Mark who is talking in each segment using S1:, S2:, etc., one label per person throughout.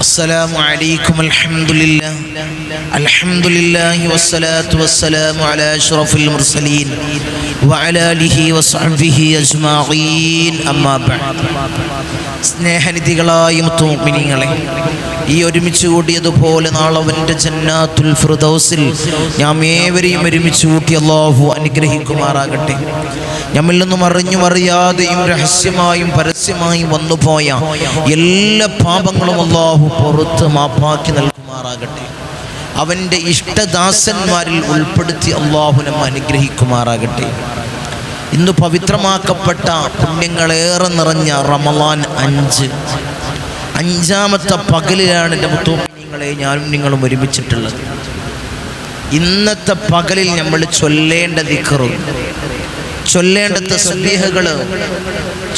S1: അസ്സലാമു അലൈക്കും അൽഹംദുലില്ലാഹി വസ്സലാത്തു വസ്സലാമു അലാ അഷ്റഫിൽ മുർസലീൻ വഅലാ ആലിഹി വസ്ഹബിഹി അജ്മഈൻ അമ്മാ ബഅദ്. സ്നേഹനിധികളായ മുഅ്മിനീങ്ങളെ, ഈ ഒരുമിച്ച് കൂടിയതുപോലെ നാളെ അവൻ്റെ ജന്നാത്തുൽ ഫിർദൗസിൽ നാം ഏവരെയും ഒരുമിച്ച് കൂട്ടി അല്ലാഹു അനുഗ്രഹിക്കുമാറാകട്ടെ. നമ്മിൽ നിന്നും അറിഞ്ഞും അറിയാതെയും രഹസ്യമായും പരസ്യമായും വന്നുപോയ എല്ലാ പാപങ്ങളും അല്ലാഹു പുറത്ത് മാപ്പാക്കി നൽകുമാറാകട്ടെ. അവൻ്റെ ഇഷ്ടദാസന്മാരിൽ ഉൾപ്പെടുത്തി അല്ലാഹു നമ്മെ അനുഗ്രഹിക്കുമാറാകട്ടെ. ഇന്ന് പവിത്രമാക്കപ്പെട്ട പുണ്യങ്ങളേറെ നിറഞ്ഞ റമളാൻ 5 അഞ്ചാമത്തെ പകലിലാണ് എൻ്റെ മുഅ്മിനീങ്ങളെ ഞാനും നിങ്ങളും ഒരുമിച്ചിട്ടുള്ളത്. ഇന്നത്തെ പകലിൽ നമ്മൾ ചൊല്ലേണ്ട ദിക്റ്, ചൊല്ലേണ്ട തസ്ബീഹുകൾ,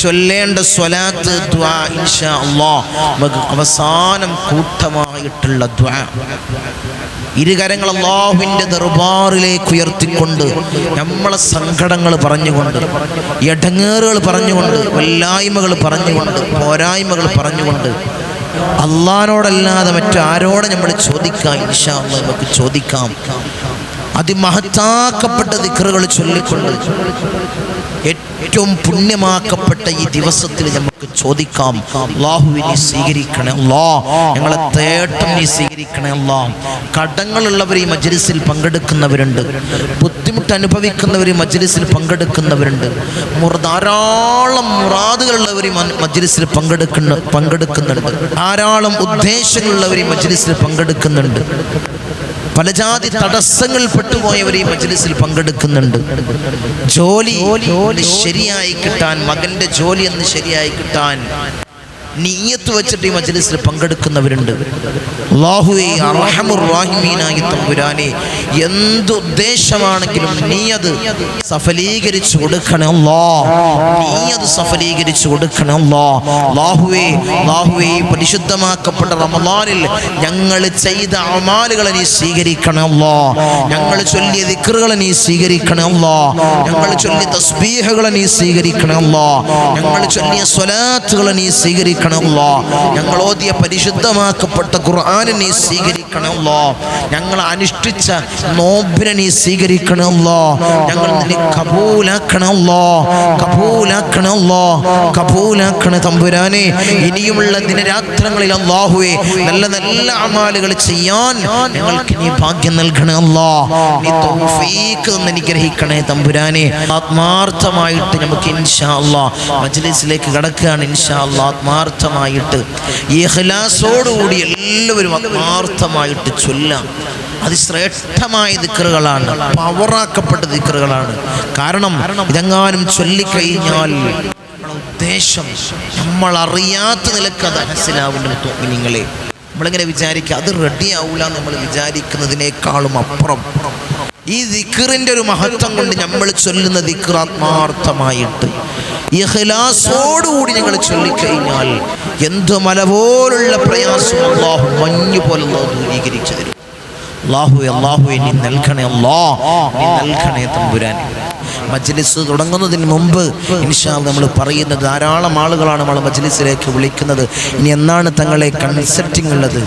S1: ചൊല്ലേണ്ട സ്വലാത്ത്, ദുആ, ഇൻഷാ അല്ലാഹ് നമുക്ക് അവസാനം കൂട്ടമായിട്ടുള്ള ദുആ. ഇരുകരങ്ങൾ അല്ലാഹുവിൻ്റെ ദർബാറിലേക്ക് ഉയർത്തിക്കൊണ്ട് നമ്മളെ സങ്കടങ്ങൾ പറഞ്ഞുകൊണ്ട്, ഇടങ്ങേറുകൾ പറഞ്ഞുകൊണ്ട്, വല്ലായ്മകൾ പറഞ്ഞുകൊണ്ട്, പോരായ്മകൾ പറഞ്ഞുകൊണ്ട് അല്ലാഹുവിനോടല്ലാതെ മറ്റാരോടെ നമ്മൾ ചോദിക്കാം. ഇൻഷാ അല്ലാഹ് നമുക്ക് ചോദിക്കാം. അതിമഹത്താക്കപ്പെട്ട ദിക്റുകൾ ചൊല്ലിക്കൊണ്ട് ഏറ്റവും പുണ്യമാക്കപ്പെട്ട ഈ ദിവസത്തിൽ നമുക്ക് ചോദിക്കാം. അല്ലാഹുവേ നീ സ്വീകരിക്കണേ അല്ലാഹ്, ഞങ്ങളെ തേട്ടം നീ സ്വീകരിക്കണേ അല്ലാഹ്. കടങ്ങളുള്ളവർ ഈ മജ്ലിസിൽ പങ്കെടുക്കുന്നവരുണ്ട്, ബുദ്ധിമുട്ട് അനുഭവിക്കുന്നവർ ഈ മജ്ലിസിൽ പങ്കെടുക്കുന്നവരുണ്ട്, ധാരാളം മുറാദുകളുള്ളവർ ഈ മജ്ലിസിൽ പങ്കെടുക്കുന്നുണ്ട്, ധാരാളം ഉദ്ദേശങ്ങളുള്ളവർ ഈ മജ്ലിസിൽ പങ്കെടുക്കുന്നുണ്ട്, പല ജാതി തടസ്സങ്ങൾ പെട്ടുപോയവർ ഈ മജ്ലിസിൽ പങ്കെടുക്കുന്നുണ്ട്. ജോലി ശരിയായി കിട്ടാൻ, മകന്റെ ജോലി എന്ന് ശരിയായി കിട്ടാൻ നിയ്യത്ത് വെച്ചിട്ട് ഈ മജ്ലിസിൽ പങ്കെടുക്കുന്നവരുണ്ട്. അല്ലാഹുവേ അർഹമുർ റഹീമീനായ തമ്പുരാനെ, എന്ത് ഉദ്ദേശമാണെങ്കിലും നീ അത് സഫലീകരിച്ചു കൊടുക്കണേ അല്ലാഹ്, നീ അത് സഫലീകരിച്ചു കൊടുക്കണേ അല്ലാഹ്. അല്ലാഹുവേ പരിശുദ്ധമാക്കപ്പെട്ട റമളാനിൽ ഞങ്ങൾ ചെയ്ത അമാലുകളെ നീ സ്വീകരിക്കണേ അല്ലാഹ്, ഞങ്ങൾ ചൊല്ലിയ ദിക്റുകളെ നീ സ്വീകരിക്കണേ അല്ലാഹ്, ഞങ്ങൾ ചൊല്ലിയ തസ്ബീഹുകളെ നീ സ്വീകരിക്കണേ അല്ലാഹ്, ഞങ്ങൾ ചൊല്ലിയ സ്വലാത്തുകളെ നീ സ്വീകരിക്കണേ അല്ലാഹ്, ഞങ്ങൾ ഓതിയ പരിശുദ്ധമാക്കപ്പെട്ട ഖുർആനെ നീ സ്വീകരിക്കണേ അല്ലാഹ്, ഞങ്ങൾ അനുഷ്ഠിച്ച നോമ്പിനെ നീ സ്വീകരിക്കണേ അല്ലാഹ്, ഞങ്ങൾ നിന്നെ കബൂലാക്കണേ അല്ലാഹ്, കബൂലാക്കണേ അല്ലാഹ്, കബൂലാക്കണേ തമ്പുരാനെ. ഇനിയുമുള്ള ദിനരാത്രങ്ങളിൽ അല്ലാഹുവേ നല്ല നല്ല അമാലുകൾ ചെയ്യാൻ ഞങ്ങൾക്ക് നീ ഭാഗ്യം നൽകണേ അല്ലാഹ്, നീ തൗഫീഖ് അനുഗ്രഹിക്കണേ തമ്പുരാനെ. ആത്മാർത്ഥമായിട്ട് നമുക്ക് ഇൻഷാ അല്ലാഹ് മജ്ലിസിലേക്ക് കടക്കുകയാണ്. ഇൻഷാ അല്ലാഹ് ആത്മാർത്ഥമായിട്ട് ഇഖ്ലാസോടുകൂടി എല്ലാവരും ആത്മാർത്ഥമായിട്ട് ചൊല്ലാം. അതിശ്രേഷ്ഠമായ ദിക്റുകളാണ്, പവറാക്കപ്പെട്ട ദിക്റുകളാണ്. കാരണം ഇതെങ്ങാനും ചൊല്ലിക്കഴിഞ്ഞാൽ ഉദ്ദേശം നമ്മൾ അറിയാത്ത നിലക്ക് അത് മനസ്സിലാവുന്നുണ്ട്. നിങ്ങളെ നമ്മളിങ്ങനെ വിചാരിക്കുക അത് റെഡി ആവൂല, നമ്മൾ വിചാരിക്കുന്നതിനേക്കാളും അപ്പുറം ഈ ദിക്റിന്റെ ഒരു മഹത്വം കൊണ്ട് നമ്മൾ ചൊല്ലുന്ന ദിക്ർ ആത്മാർത്ഥമായിട്ട് ഇഖ്ലാസോടുകൂടി ഞങ്ങൾ ചൊല്ലിക്കഴിഞ്ഞാൽ എന്ത് മല പോലുള്ള പ്രയാസം അല്ലാഹു മഞ്ഞു പോലെ ദൂരീകരിച്ചു തരും. അല്ലാഹുവേ നീ നൽകണേ അല്ലാഹ്, നീ നൽകണേ തമ്പുരാനെ. മജ്ലിസ് തുടങ്ങുന്നതിന് മുമ്പ് ഇൻഷാ അല്ലാഹ് നമ്മൾ പറയുന്ന ധാരാളം ആളുകളാണ് നമ്മൾ മജ്ലിസിലേക്ക് വിളിക്കുന്നത്. ഇനി എന്നാണ് തങ്ങളെ കൺസൾട്ടിങ് ഉള്ളത്?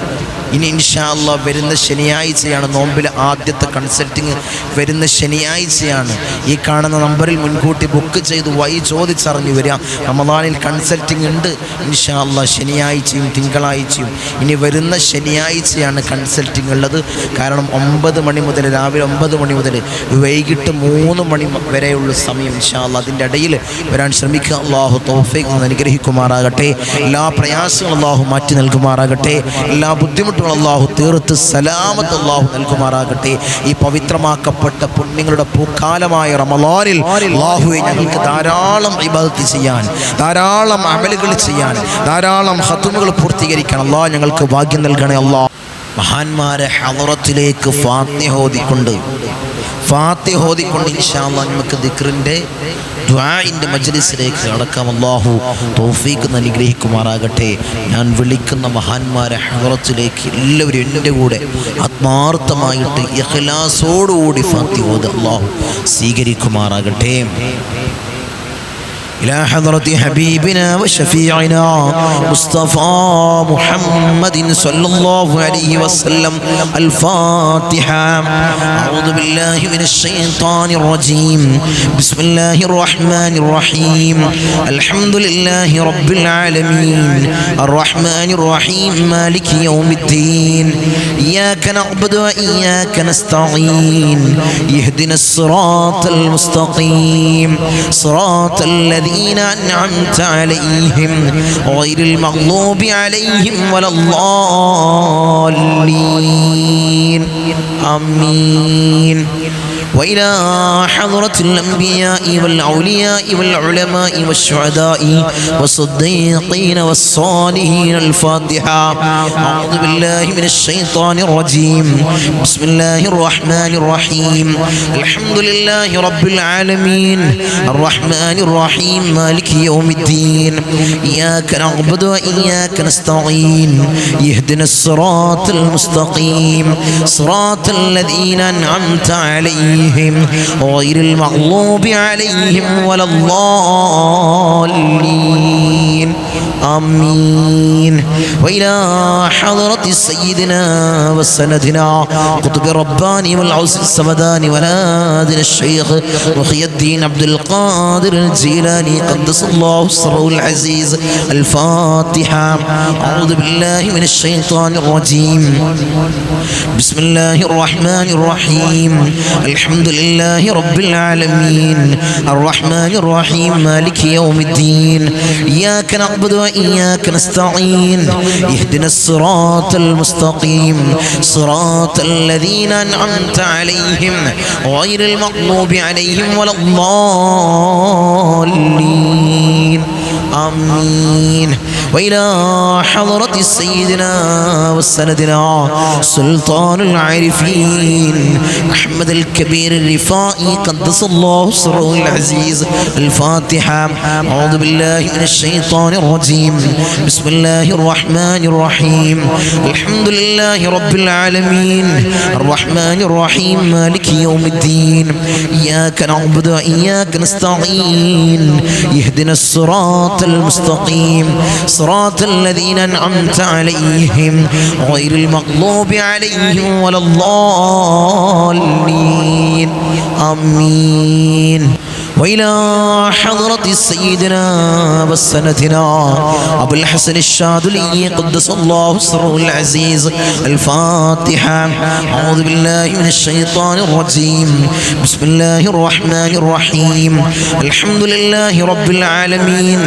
S1: ഇനി ഇൻഷാ അല്ലാഹ് വരുന്ന ശനിയാഴ്ചയാണ് നോമ്പിലെ ആദ്യത്തെ കൺസൾട്ടിങ്. വരുന്ന ശനിയാഴ്ചയാണ്. ഈ കാണുന്ന നമ്പറിൽ മുൻകൂട്ടി ബുക്ക് ചെയ്ത് ചോദിച്ചറിഞ്ഞു വരിക. റമളാനിൽ കൺസൾട്ടിങ് ഉണ്ട് ഇൻഷാ അല്ലാഹ്, ശനിയാഴ്ചയും തിങ്കളാഴ്ചയും. ഇനി വരുന്ന ശനിയാഴ്ചയാണ് കൺസൾട്ടിങ് ഉള്ളത്. കാരണം 9 മണി മുതൽ, രാവിലെ 9 മണി മുതൽ വൈകിട്ട് 3 മണി വരെയുള്ള സമയം ഇൻഷാ അല്ലാഹ്. അതിൻ്റെ ഇടയിൽ വരാൻ ശ്രമിക്കുക. അല്ലാഹു തൗഫീഖ് അനുഗ്രഹിക്കുമാറാകട്ടെ. എല്ലാ പ്രയാസങ്ങളും അല്ലാഹു മാറ്റി നൽകുമാറാകട്ടെ. എല്ലാ ബുദ്ധിമുട്ടും അല്ലാഹു തീർത്ത് സലാമത്ത് അല്ലാഹു നൽകുമാറാകട്ടെ. ഈ പവിത്രമാക്കപ്പെട്ട പുണ്യങ്ങളുടെ പൂക്കാലമായ റമളാനിൽ അല്ലാഹുവേ ഞങ്ങൾക്ക് ധാരാളം ഇബാദത്ത് ചെയ്യാൻ, ധാരാളം അമലുകൾ ചെയ്യാൻ, ധാരാളം ഖത്മുകൾ പൂർത്തീകരിക്കാൻ അല്ലാഹ് ഞങ്ങൾക്ക് ഭാഗ്യം നൽകണേ അല്ലാഹ്. മഹാന്മാരെ ഹളറത്തിലേക്ക് ഫാത്തിഹ ഓതിക്കൊണ്ട് ഇൻഷാ അല്ലാഹ് നമുക്ക് ദിക്റിൻ്റെ ദുആഇൻ്റെ മജ്ലിസിലേക്ക് കടക്കാം. അല്ലാഹു തൗഫീഖ് അനുഗ്രഹിക്കുമാറാകട്ടെ. ഞാൻ വിളിക്കുന്ന മഹാന്മാരെ ഹളറത്തിലേക്ക് എല്ലാവരും എൻ്റെ കൂടെ ആത്മാർത്ഥമായിട്ട് ഇഖ്ലാസോടുകൂടി ഫാത്തിഹ ഓതി അല്ലാഹു സ്വീകരിക്കുമാറാകട്ടെ. إلى حضرة حبيبنا وشفيعنا مصطفى محمد صلى الله عليه وسلم الفاتحة. أعوذ بالله من الشيطان الرجيم. بسم الله الرحمن الرحيم. الحمد لله رب العالمين الرحمن الرحيم مالك يوم الدين إياك نعبد وإياك نستعين اهدنا الصراط المستقيم صراط الذين أنعمت عليهم غير المغضوب عليهم ولا الضالين آمين. وإلى حضرة الأنبياء والأولياء والعلماء والشهداء والصديقين والصالحين الفاتحة. أعوذ بالله من الشيطان الرجيم. بسم الله الرحمن الرحيم. الحمد لله رب العالمين الرحمن الرحيم مالك يوم الدين إياك نعبد وإياك نستعين اهدنا الصراط المستقيم صراط الذين أنعمت عليهم غير المغضوب عليهم ولا الضالين آمين. وإلى حضرة سيدنا وسندنا قطب رباني والعوس السمداني ونادر الشيخ محي الدين عبد القادر الجيلاني قدس الله سره العزيز الفاتحة. أعوذ بالله من الشيطان الرجيم. بسم الله الرحمن الرحيم. الحمد لله رب العالمين الرحمن الرحيم مالك يوم الدين إياك نعبد وإياك نستعين اهدنا الصراط المستقيم صراط الذين أنعمت عليهم غير المغضوب عليهم ولا الضالين آمين. وإلى حضرة سيدنا وسندنا سلطان العارفين أحمد الكبير الرفائي قدس الله سره العزيز الفاتحة. أعوذ بالله من الشيطان الرجيم. بسم الله الرحمن الرحيم. الحمد لله رب العالمين الرحمن الرحيم مالك يوم الدين إياك نعبد وإياك نستعين اهدنا الصراط المستقيم صراط الذين أنعمت عليهم غير المغضوب عليهم ولا الضالين آمين. وإلى حضرة سيدنا وسندنا أبو الحسن الشاذلي قدس الله سره العزيز الفاتحة. أعوذ بالله من الشيطان الرجيم. بسم الله الرحمن الرحيم. الحمد لله رب العالمين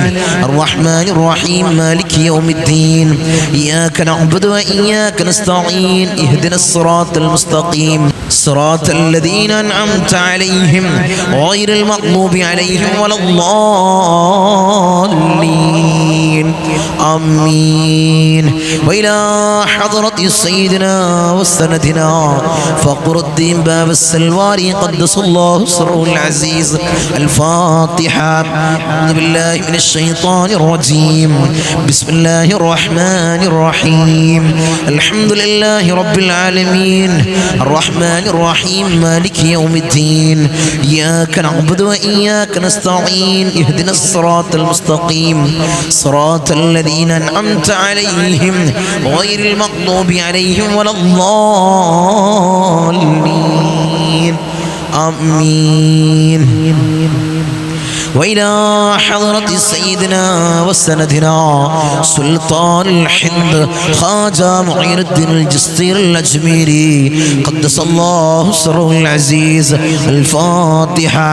S1: الرحمن الرحيم مالك يوم الدين إياك نعبد وإياك نستعين اهدنا الصراط المستقيم صراط الذين أنعمت عليهم غير المغضوب عليهم ولا الضالين آمين. وإلى حضرة سيدنا وسندنا فقر الدين باب السلواري قدس الله سره العزيز الفاتحة. أعوذ بالله من الشيطان الرجيم. بسم الله الرحمن الرحيم. الحمد لله رب العالمين الرحمن الرحيم مالك يوم الدين إياك نعبد وإياك نستعين اهدنا الصراط المستقيم صراط الذين أنعمت عليهم غير المغضوب عليهم ولا الضالين آمين. وإلى حضرة سيدنا وسندنا سلطان الحند خواجة معين الدين الجسطير الأجميري قدس الله سره العزيز الفاتحة.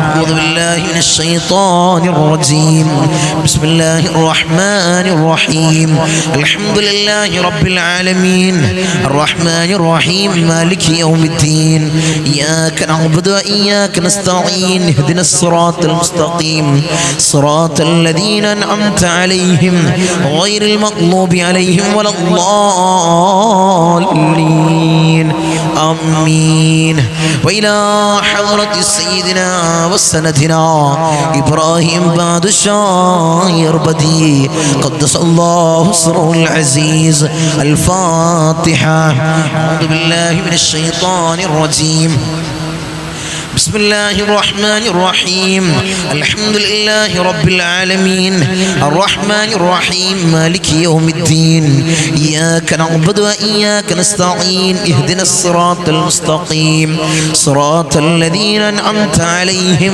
S1: أعوذ بالله من الشيطان الرجيم. بسم الله الرحمن الرحيم. الحمد لله رب العالمين الرحمن الرحيم مالك يوم الدين إياك نعبد وإياك نستعين اهدنا الصراط المستقيم المستقيم صراط الذين أنعمت عليهم غير المغضوب عليهم ولا الضالين آمين. وإلى حضرة سيدنا وسندنا إبراهيم بادشاه يربدي قدس الله سره العزيز الفاتحة. أعوذ بالله من الشيطان الرجيم. بسم الله الرحمن الرحيم. الحمد لله رب العالمين الرحمن الرحيم مالك يوم الدين إياك نعبد وإياك نستعين اهدنا الصراط المستقيم صراط الذين أنعمت عليهم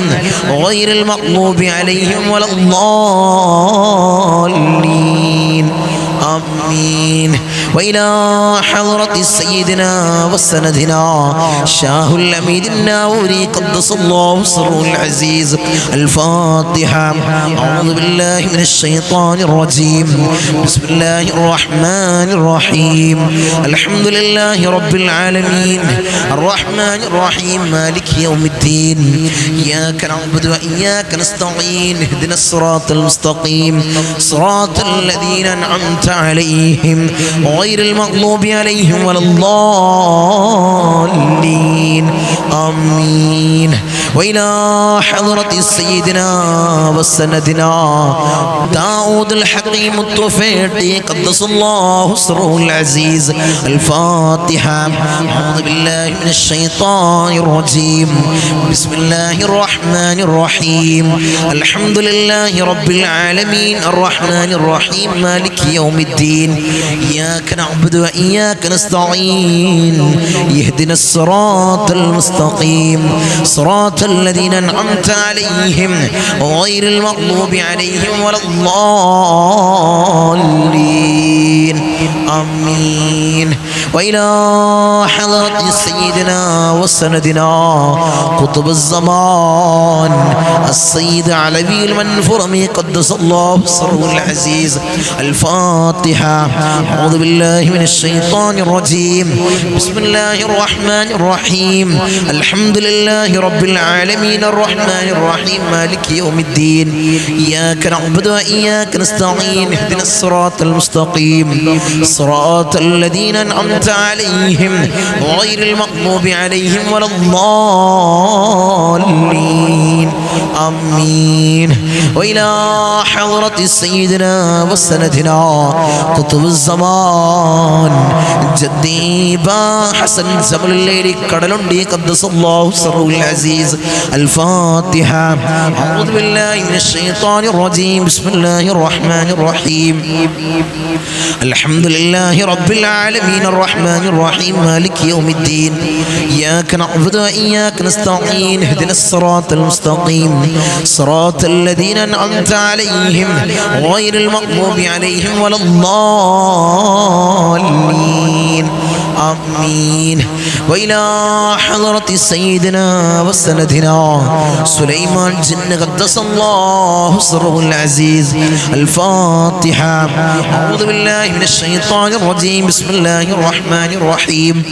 S1: غير المغضوب عليهم ولا الضالين آمين. وإلى حضرة سيدنا وسندنا شاه الأميد الناوري قدس الله سره العزيز الفاتحة. أعوذ بالله من الشيطان الرجيم. بسم الله الرحمن الرحيم. الحمد لله رب العالمين الرحمن الرحيم مالك يوم الدين إياك نعبد وإياك نستعين اهدنا الصراط المستقيم صراط الذين أنعمت عليهم غير المغضوب عليهم ولا الضالين آمين. وإلى حضرة سيدنا وسندنا داود الحكيم الطفيلي قدس الله سره العزيز الفاتحة. أعوذ بالله من الشيطان الرجيم. بسم الله الرحمن الرحيم. الحمد لله رب العالمين الرحمن الرحيم مالك يوم الدين إياك نعبد وإياك نستعين يهدنا الصراط المستقيم صراط الذين أنعمت عليهم غير المغضوب عليهم ولا الضالين آمين. وإلى حضرة سيدنا وسندنا قطب الزمان السيد علوي المنفرمي قدس الله سره العزيز الفاتحة. أعوذ بالله من الشيطان الرجيم. بسم الله الرحمن الرحيم. الحمد لله رب العالمين الرحمن الرحيم مالك يوم الدين إياك نعبد وإياك نستعين اهدنا الصراط المستقيم صراط الذين أنعمت عليهم غير المغضوب عليهم ولا الضالين آمين. وإلى حضرة سيدنا وسندنا قطب الزمان جدي با حسن زمل الليل كدلندي قدس الله سره العزيز الفاتحة. أعوذ بالله من الشيطان الرجيم. بسم الله الرحمن الرحيم. الحمد لله رب العالمين الرحمن الرحيم مالك يوم الدين إياك نعبد وإياك نستعين اهدنا الصراط المستقيم صراط الذين أنعمت عليهم غير المغضوب عليهم ولا الضالين آمين. وإلى حضرة سيدنا وسندنا سليمان جن قدس الله سره العزيز الفاتحة. أعوذ بالله من الشيطان الرجيم. بسم الله الرحمن الرحيم.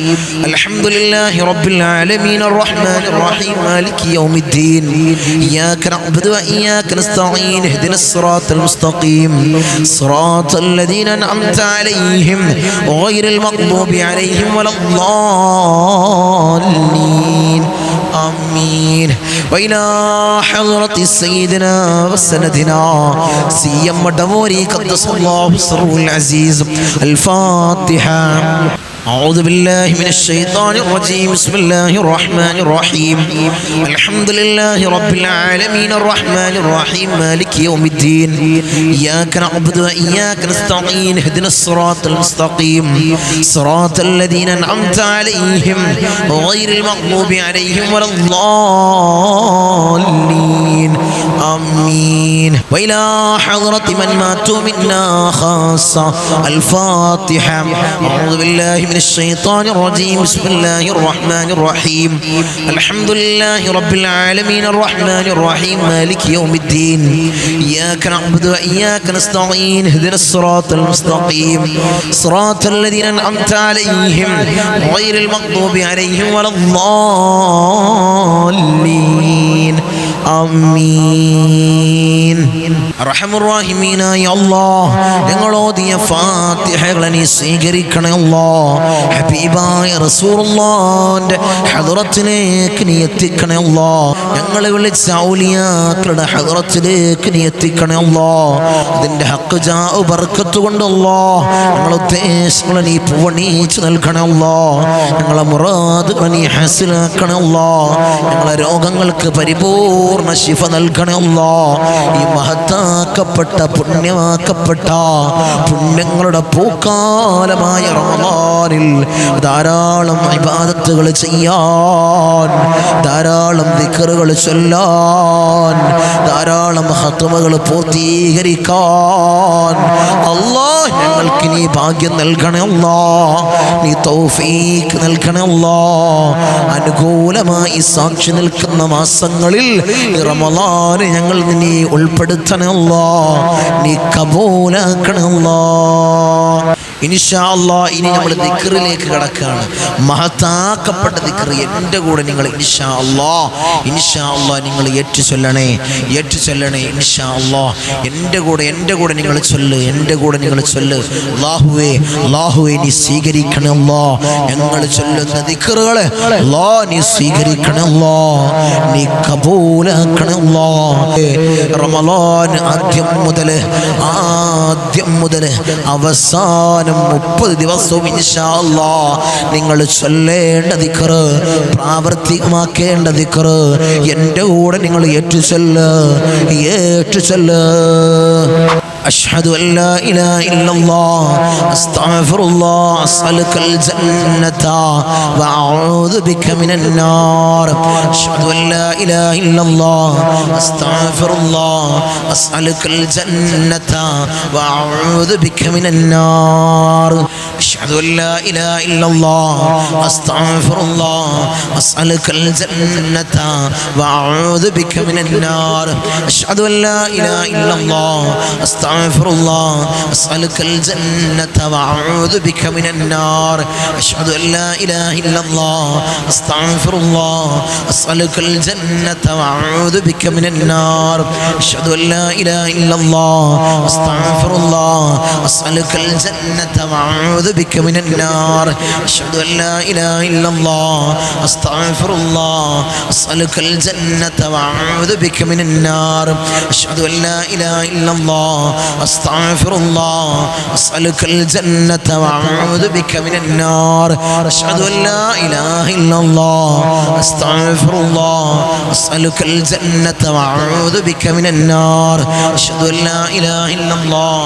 S1: الحمد لله رب العالمين الرحمن الرحيم مالك يوم الدين إياك نعبد وإياك نستعين اهدنا الصراط المستقيم صراط الذين أنعمت عليهم غير المغضوب عليهم ولا الضالين آمين. وإلى حضرة سيدنا وسندنا سيما مدموري قدس الله سره العزيز الفاتحة. أعوذ بالله من الشيطان الرجيم. بسم الله الرحمن الرحيم. الحمد لله رب العالمين الرحمن الرحيم مالك يوم الدين إياك نعبد وإياك نستعين اهدنا الصراط المستقيم صراط الذين أنعمت عليهم غير المغضوب عليهم ولا الضالين آمين. وإلى حضرة من ماتوا منا خاصة الفاتحة. أعوذ بالله من الشيطان الرجيم. بسم الله الرحمن الرحيم. الحمد لله رب العالمين الرحمن الرحيم مالك يوم الدين إياك نعبد وإياك نستعين اهدنا الصراط المستقيم صراط الذين أنعمت عليهم غير المغضوب عليهم ولا الضالين ആമീൻ. അർഹമർ റഹീമീനായ അല്ലാഹ്, ഞങ്ങൾ ഓതിയ ഫാത്തിഹകളെ നീ സ്വീകരിക്കണേ അല്ലാഹ്. ഹബീബായ റസൂലുള്ളാഹിന്റെ ഹദ്റത്തിലേക്ക് നീ എത്തിക്കണേ അല്ലാഹ്. ഞങ്ങളെ വിളിച്ച ഔലിയാക്കളുടെ ഹദ്റത്തിലേക്ക് നീ എത്തിക്കണേ അല്ലാഹ്. അതിന്റെ ഹഖ് ജാഉ ബർക്കത്ത് കൊണ്ട് അല്ലാഹ് ഞങ്ങളുടെ ഉദ്ദേശങ്ങളെ നീ പൂവണിച്ച് നൽകണേ അല്ലാഹ്. ഞങ്ങളെ മുറാദുകളെ നീ ഹാസിലാക്കണേ അല്ലാഹ്. ഞങ്ങളെ രോഗങ്ങൾക്ക് പരിപൂർണ ശിഫ നൽകണേ അല്ലാഹ്. ഈ മഹത്താക്കപ്പെട്ട പുണ്യമാക്കപ്പെട്ട പുണ്യങ്ങളുടെ പൂക്കാലമായ റമളാനിൽ ധാരാളം ഇബാദത്തുകൾ ചെയ്യാൻ, ധാരാളം ദിക്റുകൾ ചൊല്ലാൻ, ധാരാളം ഖത്മകൾ പൂർത്തീകരിക്കാൻ അല്ലാഹ് ഞങ്ങൾക്ക് നീ ഭാഗ്യം നൽകണേ അല്ലാഹ്. നീ തൗഫീഖ് നൽകണേ അല്ലാഹ്. അനുകൂലമായി സാക്ഷി നിൽക്കുന്ന മാസങ്ങളിൽ റമളാനെ ഞങ്ങൾ നീ ഉൾപ്പെടുത്തണേ അല്ലാഹ്. നീ കബൂലാക്കണേ അല്ലാഹ്. ഇൻഷാ അല്ലാഹ് ഇനി നമ്മൾ ദിക്റിലേക്ക് കടക്കുകയാണ്. മഹത്താക്കപ്പെട്ട ദിക്ർ എൻ്റെ കൂടെ നിങ്ങൾ ഇൻഷാ അല്ലാഹ് നിങ്ങൾ ഏറ്റു ചൊല്ലണേ. ഇൻഷാ അല്ലാഹ് എൻ്റെ കൂടെ നിങ്ങൾ ചൊല്ല്. അല്ലാഹുവേ നീ സ്വീകരിക്കണേ അല്ലാഹ്. ഞങ്ങൾ ചൊല്ലുന്ന ദിക്റുകളെ അല്ലാഹ് നീ സ്വീകരിക്കണേ അല്ലാഹ്. നീ കബൂലാക്കണേ അല്ലാഹ്. റമളാൻ ആദ്യം മുതൽ അവസാനം 30 ദിവസവും ഇൻഷാ അല്ലാഹ് നിങ്ങൾ ചൊല്ലേണ്ട ദിക്ർ, പ്രാവർത്തികമാക്കേണ്ട ദിക്ർ എൻ്റെ കൂടെ നിങ്ങൾ ഏറ്റു ചൊല്ല്. أشهد أن لا إله إلا الله أستغفر الله أسألك الجنة وأعوذ بك من النار. أشهد أن لا إله إلا الله أستغفر الله أسألك الجنة وأعوذ بك من النار. أشهد أن لا إله إلا الله أستغفر الله أسألك الجنة وأعوذ بك من النار. أشهد أن لا إله إلا الله أستغفر الله أسألك الجنة وأعوذ بك من النار. أشهد أن لا إله إلا الله أستغفر الله أسألك الجنة وأعوذ بك من النار. أشهد أن لا إله إلا الله أستغفر الله أسألك الجنة وأعوذ بك من النار. أشهد أن لا إله إلا الله أستغفر الله أسألك الجنة وأعوذ بك من النار. أشهد أن لا إله إلا الله أستغفر الله أسألك الجنة وأعوذ بك من النار. أشهد أن لا إله إلا الله أستغفر الله أسألك الجنة وأعوذ بك من النار. أشهد أن لا إله إلا الله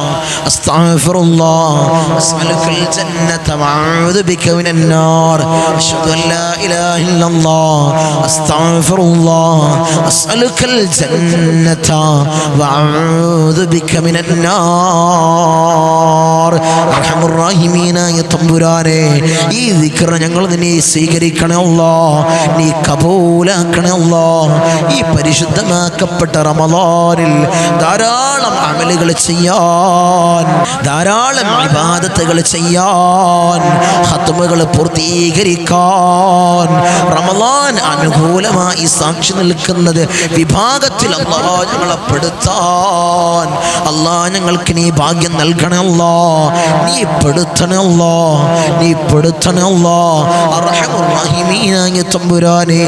S1: أستغفر الله أسألك الجنة وأعوذ بك من النار. أشهد أن لا إله إلا الله أستغفر الله أسألك الجنة وأعوذ بك من النار. അർഹമർ റഹീമീനായ തമ്പുരാനെ, ഈ ദിക്ർ ഞങ്ങൾ നീ സ്വീകരിക്കണേ അല്ലാഹ്. നീ കബൂലാക്കണേ അല്ലാഹ്. ഈ പരിശുദ്ധമാക്കപ്പെട്ട റമളാനിൽ ധാരാളം അമലുകൾ ചെയ്യാൻ, ധാരാളം ഇബാദത്തുകൾ ചെയ്യാൻ, ഖത്മുകൾ പൂർത്തീകരിക്കാൻ റമളാൻ അനുകൂലമായി സാക്ഷി നിൽക്കുന്നത് വിഭാഗത്തിൽ അല്ലാഹ് ഞങ്ങളെ പെടുത്താൻ അല്ലാഹ് ഞങ്ങൾക്ക് നീ ഭാഗ്യം നൽകണേ അല്ലാഹ്. നീ പെടുത്തണേ അല്ലാഹ്. അർഹമർ റഹീമീനായ തമ്പുരാനെ,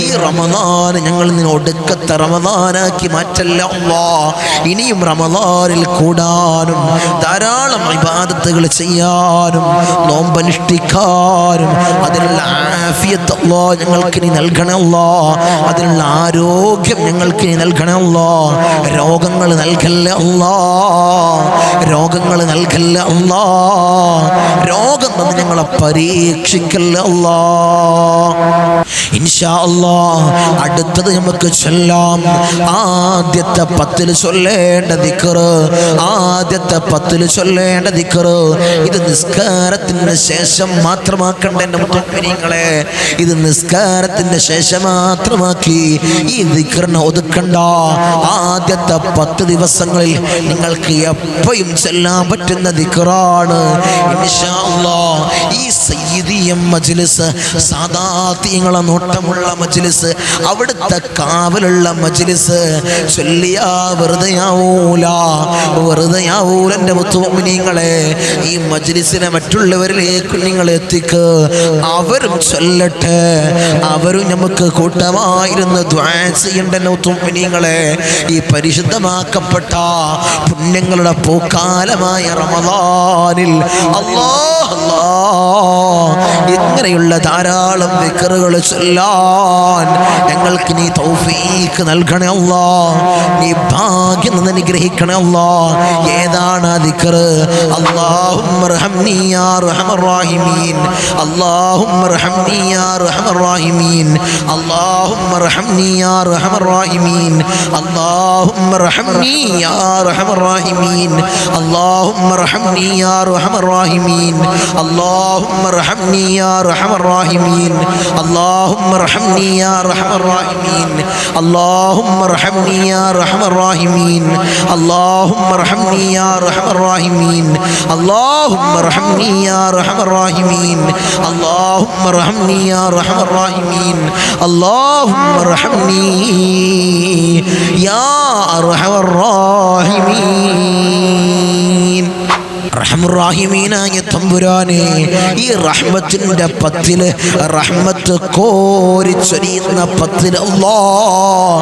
S1: ഈ റമളാൻ ഞങ്ങൾ നിന്നെ ഒടുക്കത്തെ റമളാനാക്കി മാറ്റല്ല അല്ലാഹ്. ഇനിയും റമളാനിൽ കൂടാനും ധാരാളം ഇബാദത്തുകൾ ചെയ്യാനും നോമ്പനുഷ്ഠിക്കാനും അതിനുള്ള ആഫിയത്ത് അല്ലാഹ് ഞങ്ങൾക്ക് നീ നൽകണേ അല്ലാഹ്. അതിനുള്ള ആരോഗ്യം ഞങ്ങൾക്ക് നീ നൽകണേ അല്ലാഹ്. രോഗങ്ങൾ നൽകല്ലേ അല്ലാഹ്. രോഗം വന്ന് ഞങ്ങളെ പരീക്ഷിക്കല്ലേ അല്ലാഹ്. ഇൻഷാ അല്ലാഹ് അടുത്തത് നമുക്ക് ചൊല്ലാം. ആദ്യത്തെ 10 ചൊല്ലേണ്ട ദിക്ർ, ഇത് നിസ്കാരത്തിന് ശേഷം മാത്രമാക്കണ്ട എൻ്റെ മുത്തമിനീങ്ങളെ. ഇത് നിസ്കാരത്തിന് ശേഷം മാത്രമാക്കി ഈ ദിക്റിനെ ഒതുക്കണ്ട. ആദ്യത്തെ 10 ദിവസങ്ങളിൽ നിങ്ങൾക്ക് എപ്പോഴും ചെല്ലാൻ പറ്റുന്ന ദിക്റാണ്. ഇൻഷാ അല്ലാഹ് ഈ സയ്യിദിയ മജ്ലിസ്, സാദാത്യങ്ങളെ നോട്ടമുള്ള മജ്ലിസ്, അവിടുത്തെ കാവലുള്ള മജ്ലിസ് ചൊല്ലിയാ വെറുതെയാവൂല, വെറുതെയാവൂല. എൻ്റെ മുത്തുമുഅ്മിനീങ്ങളെ, ഈ മജ്ലിസിനെ മറ്റുള്ളവരിലേക്ക് നിങ്ങൾ എത്തിക്ക്. അവരും ചൊല്ലട്ടെ, അവരും നമുക്ക് കൂട്ടമായിരുന്ന് ദുആ ചെയ്യേണ്ട മുത്തുമുഅ്മിനീങ്ങളെ. ഈ പരിശുദ്ധമാക്കപ്പെട്ട പുണ്യങ്ങളുടെ പൂക്കാലമായ റമളാനിൽ ഇങ്ങനെയുള്ള ധാരാളം ദിക്റുകൾ ചൊല്ലാൻ ഞങ്ങൾക്ക് നീ തൗഫീഖ് നൽകണേ അല്ലാഹ്, നീ ഭാഗ്യം അനുഗ്രഹിക്കണേ അല്ലാഹ്. ഏതാണ് ആ ദിക്റ്? അല്ലാഹുമ്മ റഹംനി യാ അർഹമർ റഹീമീൻ, അല്ലാഹുമ്മ റഹംനി യാ അർഹമർ റഹീമീൻ, അല്ലാഹുമ്മ റഹംനി യാ അർഹമർ റഹീമീൻ, അല്ലാഹുമ്മ റഹംനി യാ അർഹമർ റഹീമീൻ, അല്ലാഹുമ്മ റഹംനി യാ അർഹമർ റഹീമീൻ, اللهم ارحمني يا ارحم الراحمين، اللهم ارحمني يا ارحم الراحمين، اللهم ارحمني يا ارحم الراحمين، اللهم ارحمني يا ارحم الراحمين، اللهم ارحمني يا ارحم الراحمين، اللهم ارحمني يا ارحم الراحمين، اللهم ارحمني يا ارحم الراحمين. റഹ്മുറാഹിമീനായ തമ്പുരാനെ, ഈ റഹ്മത്തിന്റെ പത്തില്, റഹ്മത്ത് കോരിച്ചൊരിയുന്ന പത്തില് അല്ലാഹ്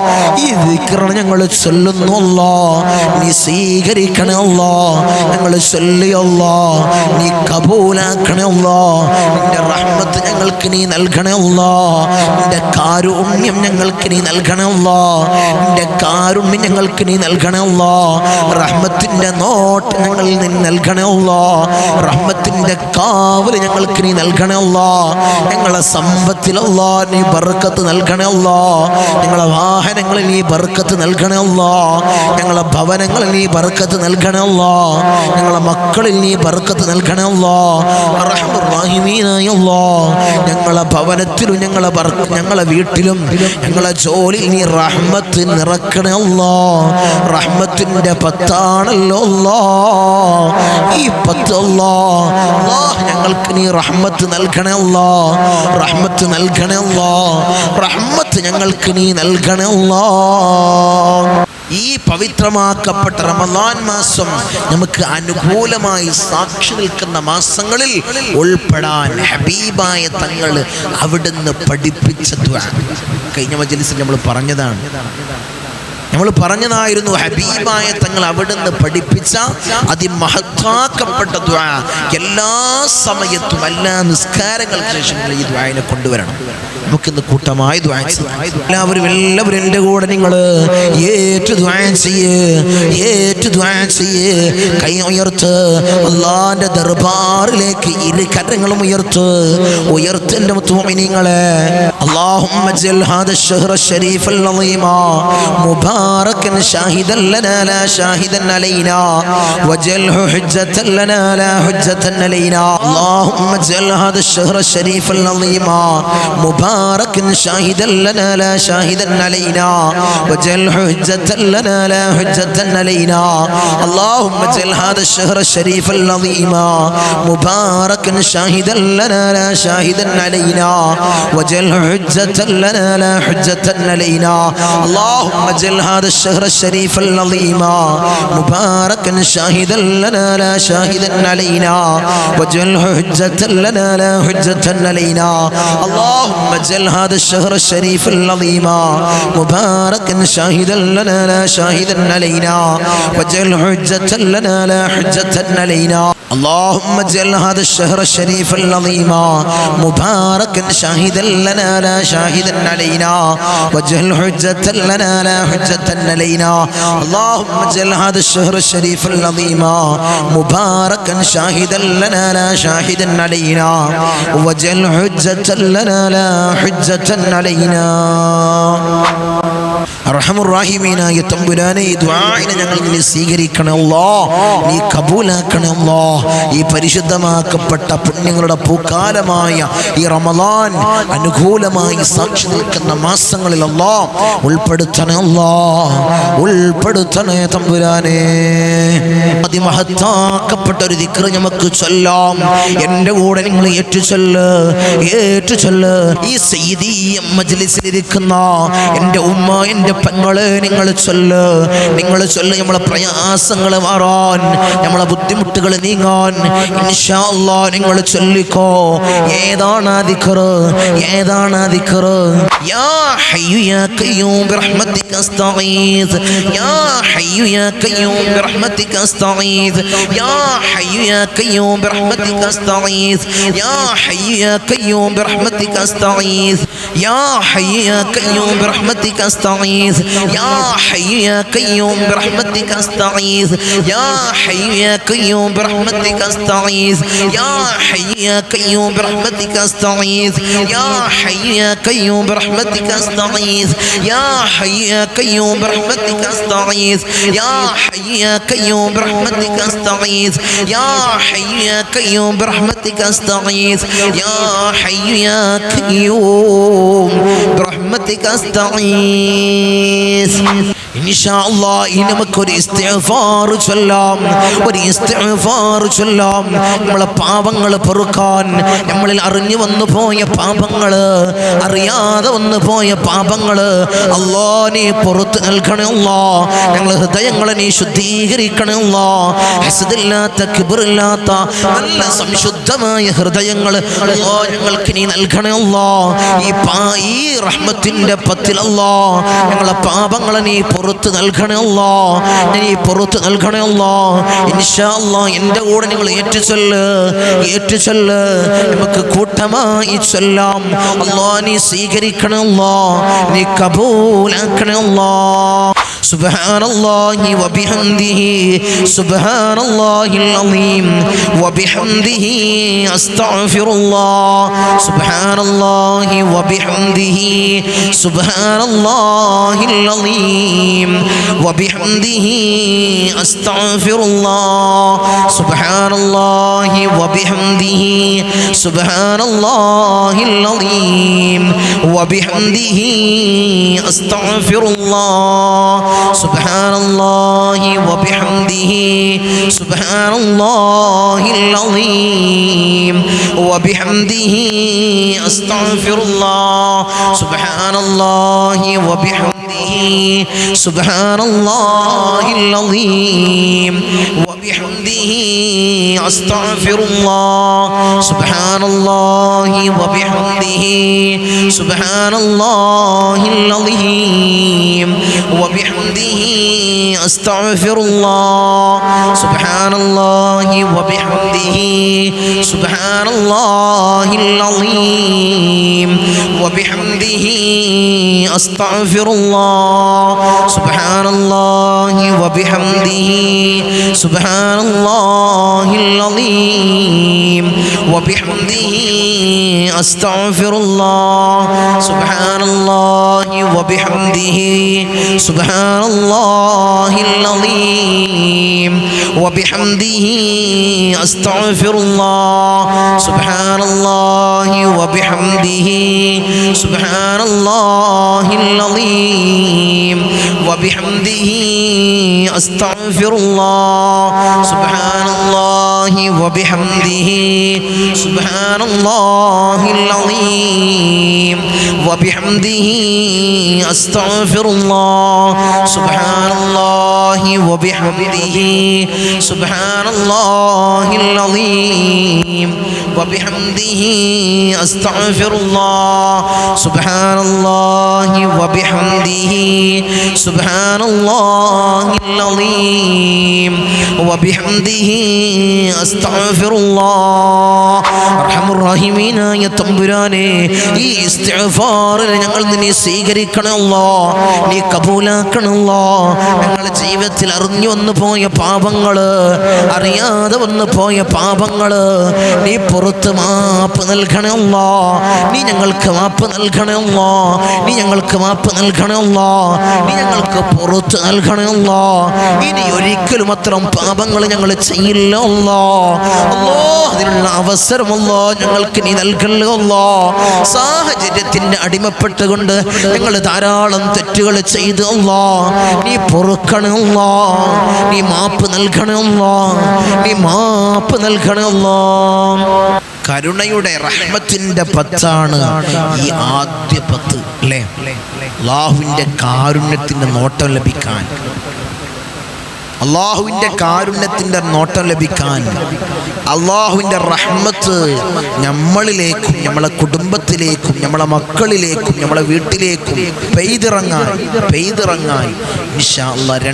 S1: ഈ ദിക്റ് ഞങ്ങൾ ചൊല്ലുന്നു അല്ലാഹ്, നീ സ്വീകരിക്കണേ അല്ലാഹ്. ഞങ്ങൾ ചൊല്ലി അല്ലാഹ്, നീ കബൂലാക്കണേ അല്ലാഹ്. നിന്റെ റഹ്മത്ത് ഞങ്ങൾക്ക് നീ നൽകണേ അല്ലാഹ്, നിന്റെ കാരുണ്യം ഞങ്ങൾക്ക് നീ നൽകണേ അല്ലാഹ്, നിന്റെ കാരുണ്യം ഞങ്ങൾക്ക് നീ നൽകണേ അല്ലാഹ്. റഹ്മത്തിന്റെ നോട്ട് ഞങ്ങൾ നീ നൽകണേ അല്ലാഹ്, റഹ്മത്തിന്റെ കാവല് ഞങ്ങൾക്ക് നീ നൽകണേ അല്ലാഹ്. ഞങ്ങളെ സമ്പത്തിൽ അല്ലാഹ് നീ ബർക്കത്ത് നൽകണേ അല്ലാഹ്, ഞങ്ങളെ വാഹനങ്ങളിൽ നീ ബർക്കത്ത് നൽകണേ അല്ലാഹ്, ഞങ്ങളെ ഭവനങ്ങളിൽ നീ ബർക്കത്ത് നൽകണേ അല്ലാഹ്, ഞങ്ങളെ മക്കളിൽ നീ ബർക്കത്ത് നൽകണേ അല്ലാഹ്. അർഹമർ റഹീമീനായ അല്ലാഹ്, ഞങ്ങളെ ഭവനത്തിലും ഞങ്ങളെ വീട്ടിലും ഞങ്ങളെ ജോലിയിൽ നീ റഹ്മത്ത് നിറക്കണേ അല്ലാഹ്. റഹ്മത്തിന്റെ പത്താണല്ലോ അല്ലാഹ് ഈ പത്ത് അല്ലാഹ്, ഞങ്ങൾക്ക് നീ റഹ്മത്ത് നൽകണേ അല്ലാഹ്, റഹ്മത്ത് നൽകണേ അല്ലാഹ്, റഹ്മത്ത് ഞങ്ങൾക്ക് നീ നൽകണേ അല്ലാഹ്. ഈ പവിത്രമാക്കപ്പെട്ട റമളാൻ മാസം നമുക്ക് അനുകൂലമായി സാക്ഷി നിൽക്കുന്ന മാസങ്ങളിൽ ഉൾപ്പെടാൻ ഹബീബായ തങ്ങൾ അവിടുന്ന് പഠിപ്പിച്ച ദുആ കഴിഞ്ഞ മജ്‌ലിസിൽ നമ്മൾ പറഞ്ഞതായിരുന്നു. ഹബീബായ തങ്ങൾ അവിടുന്ന് പഠിപ്പിച്ച അതിമഹത്താക്കപ്പെട്ട ദുആ എല്ലാ സമയത്തും എല്ലാ നിസ്കാരങ്ങൾക്ക് ശേഷം ഈ ദുആനെ കൊണ്ടുവരണം. നമുക്കിന്ന് കൂട്ടമായി ദുആ ചെയ്യാം. എല്ലാവരും എൻ്റെ കൂടെ നിങ്ങൾ ഏറ്റു ദുആ ചെയ്യ്, കൈ ഉയർത്ത്, അല്ലാഹുവിന്റെ ദർബാറിലേക്ക് ഇരു കരങ്ങളും ഉയർത്ത് എൻ്റെ മുത്തുമുഅ്മിനീങ്ങളെ. അല്ലാഹുമ്മ ജൽ ഹാദ الشهر الشريف العظيم مباركا شاهدا لنا لا شاهدا علينا وجله حجة لنا لا حجة علينا. اللهم جل هذا الشهر الشريف العظيم مباركا شاهدا لنا لا شاهدا علينا وجله حجة لنا لا حجة علينا. اللهم جل هذا الشهر الشريف العظيم مباركا شاهدا لنا لا شاهدا علينا وجله حجة لنا لا حجة علينا. اللهم جل هذا الشهر الشريف العظيم مباركا شاهدا لنا لا شاهدا علينا وجعله حجة لنا لا حجة علينا. اللهم جل هذا الشهر الشريف العظيم مباركا شاهدا لنا لا شاهدا علينا وجعله حجة لنا لا حجة علينا. اللهم اجعل هذا الشهر الشريف العظيم مباركا شاهدا لنا لا شاهدا علينا واجعل حجة لنا لا حجة علينا. اللهم اجعل هذا الشهر الشريف العظيم مباركا شاهدا لنا لا شاهدا علينا واجعل حجة لنا لا حجة علينا. അർഹമുർ റഹീമീനായ തമ്പുരാനെ ഈ ദുആഇനെ ഞങ്ങൾ നീ സ്വീകരിക്കണേ അല്ലാഹ്, നീ കബൂലാക്കണേ അല്ലാഹ്. ഈ പരിശുദ്ധമാക്കപ്പെട്ട പുണ്യങ്ങളുടെ പൂക്കാലമായ ഈ റമളാൻ അനുകൂലമായി സാക്ഷി നിൽക്കുന്ന മാസങ്ങളിൽ അല്ലാഹ് ഉൾപ്പെടുത്തണേ അല്ലാഹ്, ഉൾപ്പെടുത്തണേ തമ്പുരാനെ. അതിമഹത്താക്കപ്പെട്ട ഒരു ദിക്ർ നമുക്ക് ചൊല്ലാം. എൻ്റെ കൂടെ നിങ്ങൾ ഏറ്റുചൊല്ല്. ഈ സയ്യിദി മജ്ലിസിലിരിക്കുന്ന എൻ്റെ ഉമ്മ, എൻ്റെ പെങ്ങളെ നിങ്ങൾ ചൊല്ല്. നമ്മളെ പ്രയാസങ്ങൾ മാറാൻ, നമ്മളെ ബുദ്ധിമുട്ടുകൾ നീങ്ങാൻ ഇൻഷാ അല്ലാഹ് നിങ്ങൾ ചൊല്ലിക്കോ. ഏതാണ് ആ ദിക്ർ? യാ ഹയ്യു യാ ഖയ്യൂം ബിറഹ്മതിക അസ്തഗീസ്, യാ ഹയ്യു യാ ഖയ്യൂം ബിറഹ്മതിക അസ്തഗീസ്, യാ ഹയ്യു യാ ഖയ്യൂം ബിറഹ്മതിക അസ്തഗീസ്, യാ ഹയ്യു യാ ഖയ്യൂം ബിറഹ്മതിക അസ്തഗീസ്, യാ ഹയ്യു യാ ഖയ്യൂം ബിറഹ്മതിക അസ്തഗീസ്, യാ ഹയ്യു യാ ഖയ്യൂം ബിറഹ്മതിക അസ്തഗീസ്, യാ ഹയ്യു യാ ഖയ്യൂം ബിറഹ്മതിക അസ്തഗീസ്, യാ ഹയ്യു യാ ഖയ്യൂം ബിറഹ്മതിക അസ്തഗീസ്, യാ ഹയ്യു യാ ഖയ്യൂം ബിറഹ്മതിക അസ്തഗീസ്, യാ ഹയ്യു യാ ഖയ്യൂം ബിറഹ്മതിക അസ്തഗീസ്, യാ ഹയ്യു യാ ഖയ്യൂം ബിറഹ്മതിക അസ്തഗീസ്, യാ ഹയ്യു യാ ഖയ്യൂം ബിറഹ്മതിക അസ്തഗീസ്, യാ ഹയ്യു യാ ഖയ്യൂം ബിറഹ്മതിക അസ്തഗീസ്. ഇൻഷാ അല്ലാഹ് ഇനി നമുക്കൊരു ഇസ്തിഗ്ഫാർ ചൊല്ലാം. നമ്മളെ പാപങ്ങൾ പൊറുക്കാൻ, നമ്മളിൽ അറിഞ്ഞു വന്നു പോയ പാപങ്ങൾ, അറിയാതെ വന്നു പോയ പാപങ്ങൾ അല്ലാഹ് നീ പുറത്ത് നൽകണേ അല്ലാഹ്. ഞങ്ങളെ ഹൃദയങ്ങളെ നീ ശുദ്ധീകരിക്കണേ അല്ലാഹ്. ഹസദില്ലാത്ത, കിബ്റില്ലാത്ത നല്ല സംശുദ്ധമായ ഹൃദയങ്ങൾ അല്ലാഹ് ഞങ്ങൾക്ക് നീ നൽകണേ അല്ലാഹ്. ഈ റഹ്മത്തിന്റെ പത്തിൽ അല്ലാഹ് ഞങ്ങളെ പാപങ്ങളെ നീ പുറത്ത് നൽകണേ അല്ലാഹ്, നീ പുറത്ത് നൽകണേ അല്ലാഹ്. ഇൻഷാ അല്ലാഹ് എൻ്റെ കൂടെ നിങ്ങൾ ഏറ്റുചൊല്ല്. നമുക്ക് കൂട്ടമായി ചൊല്ലാം. അല്ലാഹ് നീ സ്വീകരിക്കണേ അല്ലാഹ്, നീ കബൂലാക്കണേ അല്ലാഹ്. സുബ്ഹാനല്ലാഹി വബിഹംദിഹി സുബ്ഹാനല്ലാഹിൽ അളീം വബിഹംദിഹി അസ്തഗ്ഫിറുല്ലാഹ്. സുബ്ഹാനല്ലാഹി വബിഹംദിഹി സുബ്ഹാനല്ലാഹിൽ അളീം വബിഹംദിഹി അസ്തഗ്ഫിറുല്ലാഹ്. സുബ്ഹാനല്ലാഹി വബിഹംദിഹി സുബ്ഹാനല്ലാഹിൽ അളീം വബിഹംദിഹി അസ്തഗ്ഫിറുല്ലാഹ്. സുബ്ഹാനല്ലാഹി വബിഹംദിഹി സുബ്ഹാനല്ലാഹിൽ അളീം വബിഹംദിഹി അസ്തഗ്ഫിറുല്ലാഹ്. സുബ്ഹാനല്ലാഹി വബിഹംദിഹി സുബ്ഹാനല്ലാഹിൽ അളീം വബിഹംദിഹി അസ്തഗ്ഫിറുല്ലാഹ്. സുബ്ഹാനല്ലാഹി വബിഹംദിhi സുബ്ഹാനല്ലാഹിൽ അളീം വബിഹംദിhi അസ്തഗ്ഫിറുല്ലാഹ്. സുബ്ഹാനല്ലാഹി വബിഹംദിhi സുബ്ഹാനല്ലാഹിൽ അളീം വബിഹംദിhi അസ്തഗ്ഫിറുല്ലാഹ്. സുബ്ഹാനല്ലാഹി വബിഹംദിhi സുബ്ഹാനല്ലാഹിൽ അളീം വബിഹംദിhi അസ്തഗ്ഫിറുല്ലാഹ്. സുബ്ഹാനല്ലാഹി വബിഹംദിhi സുബ്ഹാനല്ലാഹിൽ അളീം വബിഹംദിhi അസ്തഗ്ഫിറുല്ലാഹ്. സുബ്ഹാനല്ലാഹി വബിഹംദിhi സുബ്ഹാനല്ലാഹിൽ അളീം വബിഹംദിhi അസ്തഗ്ഫിറുല്ലാഹ്. സുബ്ഹാനല്ലാഹി വബിഹംദിhi സുബ്ഹാനല്ലാഹിൽ അളീം വബിഹംദിhi അസ്തഗ്ഫിറുല്ലാഹ്. സുബ്ഹാനല്ലാഹി വബിഹംദിhi സുബ്ഹാനല്ലാഹിൽ അളീം വബിഹംദിhi അസ്തഗ്ഫിറുല്ലാഹ്. സുബ്ഹാനല്ലാഹി വബിഹംദിhi സുബ്ഹാനല്ലാഹിൽ അളീം വബിഹംദിhi അസ്തഗ്ഫിറുല്ലാഹ്. അർഹമുർ റഹീമീനായ തമ്പുരാനെ, ഈ ഇസ്തിഗ്ഫാറിനെ ഞങ്ങൾ നീ സ്വീകരിക്കണം അല്ലാഹ്, നീ കബൂലാക്കണം അല്ലാഹ്. ഞങ്ങളുടെ ജീവിതത്തിൽ അറിഞ്ഞു വന്നു പോയ പാപങ്ങള്, അറിയാതെ വന്നു പോയ പാപങ്ങള് നീ പുറത്ത് മാപ്പ് നൽകണേ അല്ലാഹ്. നീ ഞങ്ങൾക്ക് മാപ്പ് നൽകണേ അല്ലാഹ്, നീ ഞങ്ങൾക്ക് മാപ്പ് നൽകണേ അല്ലാഹ്, നീ ഞങ്ങൾക്ക് പുറത്ത് നൽകണേ അല്ലാഹ്. ഇനി ഒരിക്കലും അത്തരം പാപങ്ങൾ ഞങ്ങൾ ചെയ്യില്ല അല്ലാഹ്. അതിനുള്ള അവസരം അല്ലാഹ് ഞങ്ങൾക്ക് നീ നൽകല്ലോ അല്ലാഹ്. സാഹചര്യത്തിന്റെ അടിമപ്പെട്ടുകൊണ്ട് ഞങ്ങൾ ധാരാളം തെറ്റുകൾ ചെയ്തു അല്ലാഹ്. നീ പൊറുക്കണേ അല്ലാഹ്, നീ മാപ്പ് നൽകണേ അല്ലാഹ്, നീ മാപ്പ് നൽകണേ അല്ലാഹ്. കരുണയുടെ റഹ്മത്തിന്റെ 10 ഈ ആദ്യ 10 അല്ലേ? അല്ലാഹുവിന്റെ കാരുണ്യത്തിന്റെ നോട്ടം ലഭിക്കാൻ, അള്ളാഹുവിൻ്റെ കാരുണ്യത്തിൻ്റെ നോട്ടം ലഭിക്കാൻ, അള്ളാഹുവിൻ്റെ റഹ്മത്ത് നമ്മളിലേക്കും നമ്മളെ കുടുംബത്തിലേക്കും നമ്മളെ മക്കളിലേക്കും നമ്മളെ വീട്ടിലേക്കും പെയ്തിറങ്ങാൻ ഇൻഷാ അല്ലാഹ്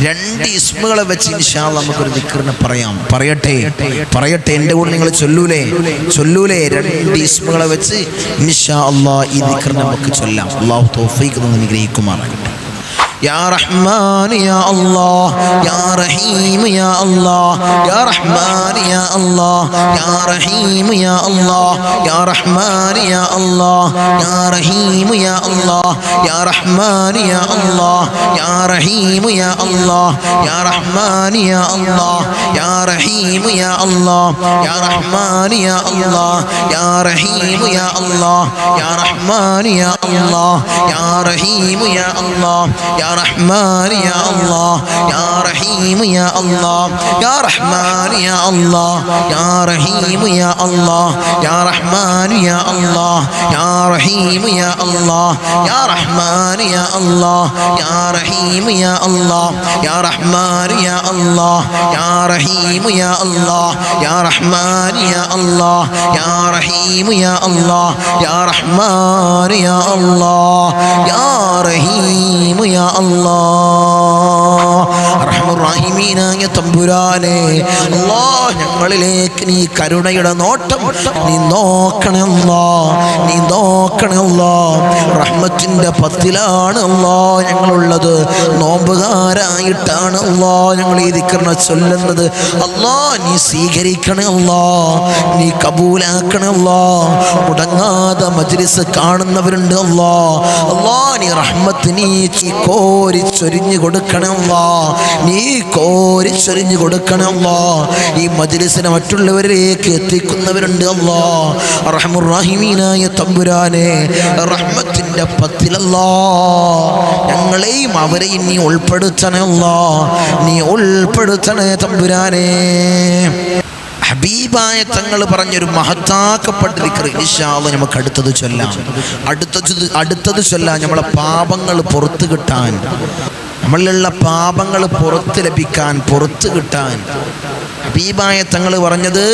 S1: 2 ഇസ്മുകളെ വെച്ച് ഇൻഷാ അല്ലാഹ് നമുക്കൊരു ദിക്റിനെ പറയട്ടെ. എൻ്റെ കൂടെ നിങ്ങൾ ചൊല്ലൂലേ? 2 ഇസ്മുകളെ വെച്ച് ഇൻഷാ അല്ലാഹ് ഈ ദിക്റിനെ നമുക്ക് ചൊല്ലാം. അല്ലാഹു തൗഫീഖ് തന്ന് അനുഗ്രഹിക്കുമാറാകട്ടെ. يا رحمن يا الله يا رحيم يا الله يا رحمن يا الله يا رحيم يا الله يا رحمن يا الله يا رحيم يا الله يا رحمن يا الله يا رحيم يا الله يا رحمن يا الله يا رحيم يا الله يا رحمن يا الله يا رحيم يا الله يا رحمن يا الله يا رحيم يا الله يا رحمن يا الله يا رحيم يا الله يا رحمن يا الله يا رحيم يا الله يا رحمن يا الله يا رحيم يا الله يا رحمن يا الله يا رحيم يا الله يا رحمن يا الله يا رحيم يا الله يا رحمن يا الله يا رحيم يا الله يا رحمن يا الله يا رحيم يا الله. അർഹമുർ റഹീമീനായ തമ്പുരാനെ, അല്ലാഹ് ഞങ്ങളിലേക്ക് നീ കരുണയുടെ നോട്ടം നീ നോക്കണേ അല്ലാഹ്, നീ നോക്കണേ അല്ലാഹ്. റഹ്മത്തിന്റെ 10ലാണ് അല്ലാഹ് ഞങ്ങളുള്ളത്. നോമ്പുകാരായിട്ടാണ് അല്ലാഹ് ഞങ്ങൾ ഈ ദിക്റിനെ ചൊല്ലുന്നത്. അല്ലാഹ് നീ സ്വീകരിക്കണേ അല്ലാഹ്, നീ കബൂലാക്കണേ അല്ലാഹ്. മുടങ്ങാതെ മജ്ലിസ് കാണുന്നവരുണ്ട് അല്ലാഹ്. അല്ലാഹ് നീ റഹ്മത്ത് നീ കോരി ചൊരിഞ്ഞു കൊടുക്കണം അല്ലാഹ്, നീ കോരി ചൊരിഞ്ഞു കൊടുക്കണം അല്ലാഹ്. ഈ മജ്ലിസിനെ മറ്റുള്ളവരിലേക്ക് എത്തിക്കുന്നവരുണ്ട് അല്ലാഹ്. അർഹമുർ റഹീമീനായ തമ്പുരാനെ, റഹ്മത്തിന്റെ 10 അല്ലാഹ് ഞങ്ങളെയും അവരെയും നീ ഉൾപ്പെടുത്തണേ അല്ലാഹ്, നീ ഉൾപ്പെടുത്തണേ തമ്പുരാനെ. ഹബീബായ തങ്ങൾ പറഞ്ഞൊരു മഹത്താക്കപ്പെട്ട ദിക്ർ ഇൻഷാ അല്ലാഹ് നമുക്ക് അടുത്തത് ചൊല്ലാം. നമ്മളെ പാപങ്ങൾ പുറത്തു കിട്ടാൻ, നമ്മളിലുള്ള പാപങ്ങൾ പുറത്ത് ലഭിക്കാൻ, പുറത്ത് കിട്ടാൻ ഹബീബായ തങ്ങൾ പറഞ്ഞത്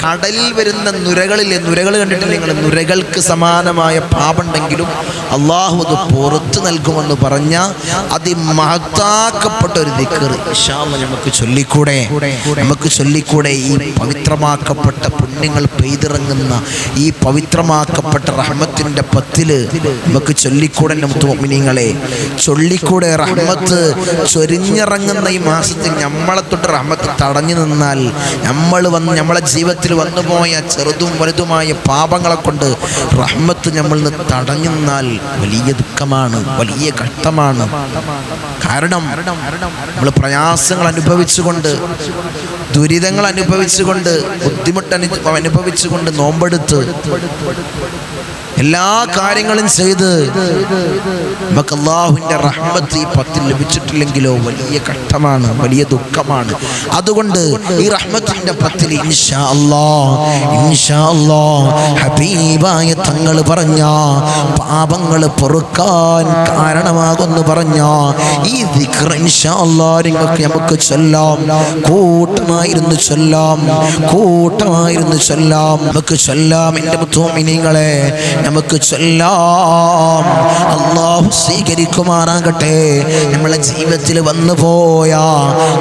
S1: കടലിൽ വരുന്ന നുരകൾ കണ്ടിട്ടില്ല നിങ്ങൾ? നുരകൾക്ക് സമാനമായ പാപമുണ്ടെങ്കിലും അള്ളാഹു അത് പുറത്ത് നൽകുമെന്ന് പറഞ്ഞ അതിമഹത്താക്കപ്പെട്ട ഒരു ദിക്ർ ഇൻഷാ അല്ലാഹ് നമുക്ക് ചൊല്ലിക്കൂടെ? ഈ പവിത്രമാക്കപ്പെട്ട പുണ്യങ്ങൾ പെയ്തിറങ്ങുന്ന ഈ പവിത്രമാക്കപ്പെട്ട റഹ്മത്തിന്റെ 10 നമുക്ക് ചൊല്ലിക്കൂടെ? മുഅ്മിനീങ്ങളെ, ചൊല്ലിക്കൂടെ? റഹ്മത്ത് ചൊരിഞ്ഞിറങ്ങുന്ന ഈ മാസത്തിൽ നമ്മളെ തൊട്ട് റഹ്മത്ത് തടഞ്ഞു നിന്നാൽ, നമ്മളെ ജീവിതത്തിൽ വന്നുപോയ ചെറുതും വലുതുമായ പാപങ്ങളെ കൊണ്ട് റഹ്മത്ത് നമ്മളിൽ നിന്ന് തടഞ്ഞു നിന്നാൽ വലിയ ദുഃഖമാണ്, വലിയ കഷ്ടമാണ്. കാരണം നമ്മൾ പ്രയാസങ്ങൾ അനുഭവിച്ചുകൊണ്ട്, ദുരിതങ്ങൾ അനുഭവിച്ചുകൊണ്ട്, ബുദ്ധിമുട്ട് അനുഭവിച്ചുകൊണ്ട് നോമ്പെടുത്ത് എല്ലാ കാര്യങ്ങളും ചെയ്ത് നമുക്ക് അല്ലാഹുവിൻ്റെ റഹ്മത്ത് ഈ 10 ലഭിച്ചിട്ടില്ലെങ്കിലോ വലിയ കഷ്ടമാണ്, വലിയ ദുഃഖമാണ്. അതുകൊണ്ട് ഈ റഹ്മത്തിന്റെ 10 ഇൻഷാ അല്ലാഹ് ഹബീബായ തങ്ങൾ പറഞ്ഞ പാപങ്ങൾ പൊറുക്കാൻ കാരണമാകുന്നു പറഞ്ഞ ഈ ദിക്ർ ഇൻഷാ അല്ലാഹ് നമുക്ക് ചൊല്ലാം. കൂട്ടമായിരുന്നു ചൊല്ലാം. നമുക്ക് ചൊല്ലാം. എൻ്റെ മുഅ്മിനീങ്ങളെ, നമുക്ക് ചൊല്ലാം. അല്ലാഹു സ്വീകരിക്കുമാറാകട്ടെ. നമ്മളെ ജീവിതത്തിൽ വന്നുപോയ,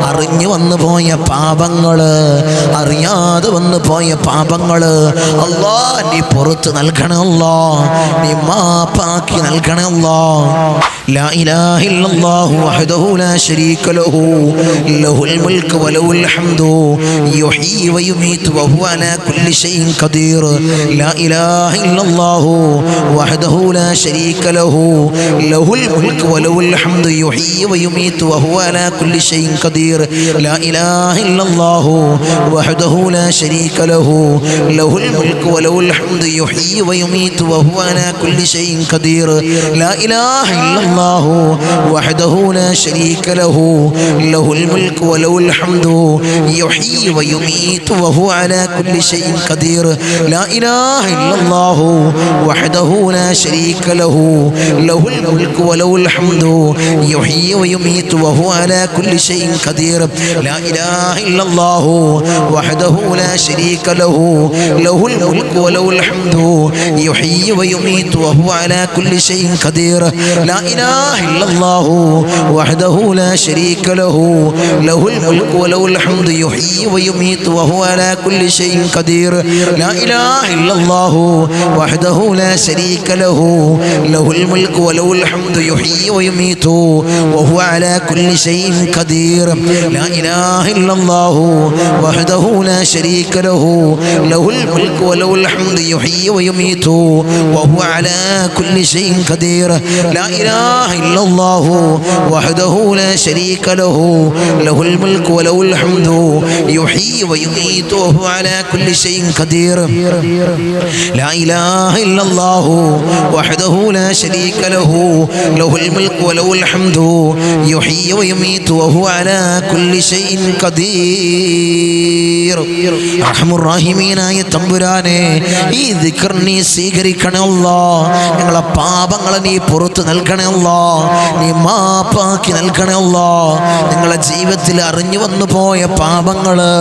S1: അറിഞ്ഞു വന്നുപോയ പാപങ്ങള്, അറിയാതെ വന്നുപോയ പാപങ്ങള് അല്ലാ നീ പുറത്ത് നൽകണമല്ലോ, നീ മാപ്പാക്കി നൽകണമല്ലോ. ലാ ഇലാഹ ഇല്ലല്ലാഹു വഹ്ദഹു ലാ ശരീക ലഹു ലഹുൽ മുൽക്കു വലഹുൽ ഹംദു യുഹ്യി വയുമീതു വഹുവ അലാ കുല്ലി ഷൈഇൻ ഖദീർ. ലാ ഇലാഹ ഇല്ലല്ലാഹു വഹ്ദഹു ലാ ശരീക ലഹു ലഹുൽ മുൽക്കു വലഹുൽ ഹംദു യുഹ്യി വയുമീതു വഹുവ അലാ കുല്ലി ഷൈഇൻ ഖദീർ. ലാ ഇലാഹ ഇല്ലല്ലാഹു വഹ്ദഹു ലാ ശരീക ലഹു ലഹുൽ മുൽക്കു വലഹുൽ ഹംദു യുഹ്യി വയുമീതു വഹുവ അലാ കുല്ലി ഷൈഇൻ ഖദീർ. ലാ ഇലാഹ ഇല്ലല്ലാഹു വഹ്ദഹു ലാ ശരീക ലഹു ലഹുൽ മുൽക്കു വലഹുൽ ഹംദു യുഹ്യി വയുമീതു വഹുവ അലാ കുല്ലി ഷൈഇൻ ഖദീർ. ലാ ഇലാഹ ഇല്ലല്ലാഹു വഹ്ദഹു ലാ ശരീക ലഹു ലഹുൽ മുൽക്കു വലഹുൽ ഹംദു യുഹ്യി വയുമീതു വഹുവ അലാ കുല്ലി ഷൈഇൻ ഖദീർ. ലാ ഇലാഹ ഇല്ലല്ലാഹു വഹ്ദഹു ലാ ശരീക ലഹു ലഹുൽ മുൽക്കു വലഹുൽ ഹംദു യുഹ്യി വയുമീതു വഹുവ അലാ കുല്ലി ഷൈഇൻ ഖദീർ. ലാ ഇലാഹ ഇല്ലല്ലാഹു വഹ്ദഹു ലാ ശരീക ലഹു ലഹുൽ മുൽക്കു വലഹുൽ ഹംദു യുഹ്യി വയുമീതു വഹുവ അലാ കുല്ലി ഷൈഇൻ ഖദീർ. ലാ ഇലാഹ ഇല്ലല്ലാഹു വഹ്ദഹു ലാ ശരീക ലഹു ലഹുൽ മുൽക്കു വലഹുൽ ഹംദു യുഹ്യി വയുമീതു വഹുവ അലാ കുല്ലി ഷൈഇൻ ഖദീർ. ലാ ഇലാഹ ഇല്ലല്ലാഹു വഹ്ദഹു ലാ ശരീക ലഹു ലഹുൽ മുൽക്കു വലഹുൽ ഹംദു യുഹ്യി വയുമീതു വഹുവ അലാ കുല്ലി ഷൈഇൻ ഖദീർ. ലാ ഇലാഹ ഇല്ലല്ലാഹു വഹ്ദഹു ലാ ശരീക ലഹു ലഹുൽ മുൽക്കു വലഹുൽ ഹംദു യുഹ്യി വയുമീതു വഹുവ അലാ കുല്ലി ഷൈഇൻ ഖദീർ. ലാ ഇലാഹ ഇല്ലല്ലാഹു വഹ്ദഹു ലാ ശരീക ലഹു ലഹുൽ മുൽക്കു വലഹുൽ ഹംദു യുഹ്യി വയുമീതു വഹുവ അലാ കുല്ലി ഷൈഇൻ ഖദീർ. അർഹമുർ റഹീമീനായ തമ്പുരാനെ, ഈ ദിക്ർ നീ സ്വീകരിക്കണേ അല്ലാഹ്. ഞങ്ങളെ പാപങ്ങളെ നീ പുറത്ത് നൽകണേ അല്ലാഹ്, നീ മാപ്പാക്കി നൽകണേ അല്ലാഹ്. നിങ്ങളെ ജീവിതത്തിൽ അറിഞ്ഞു വന്നു പോയ പാപങ്ങള്,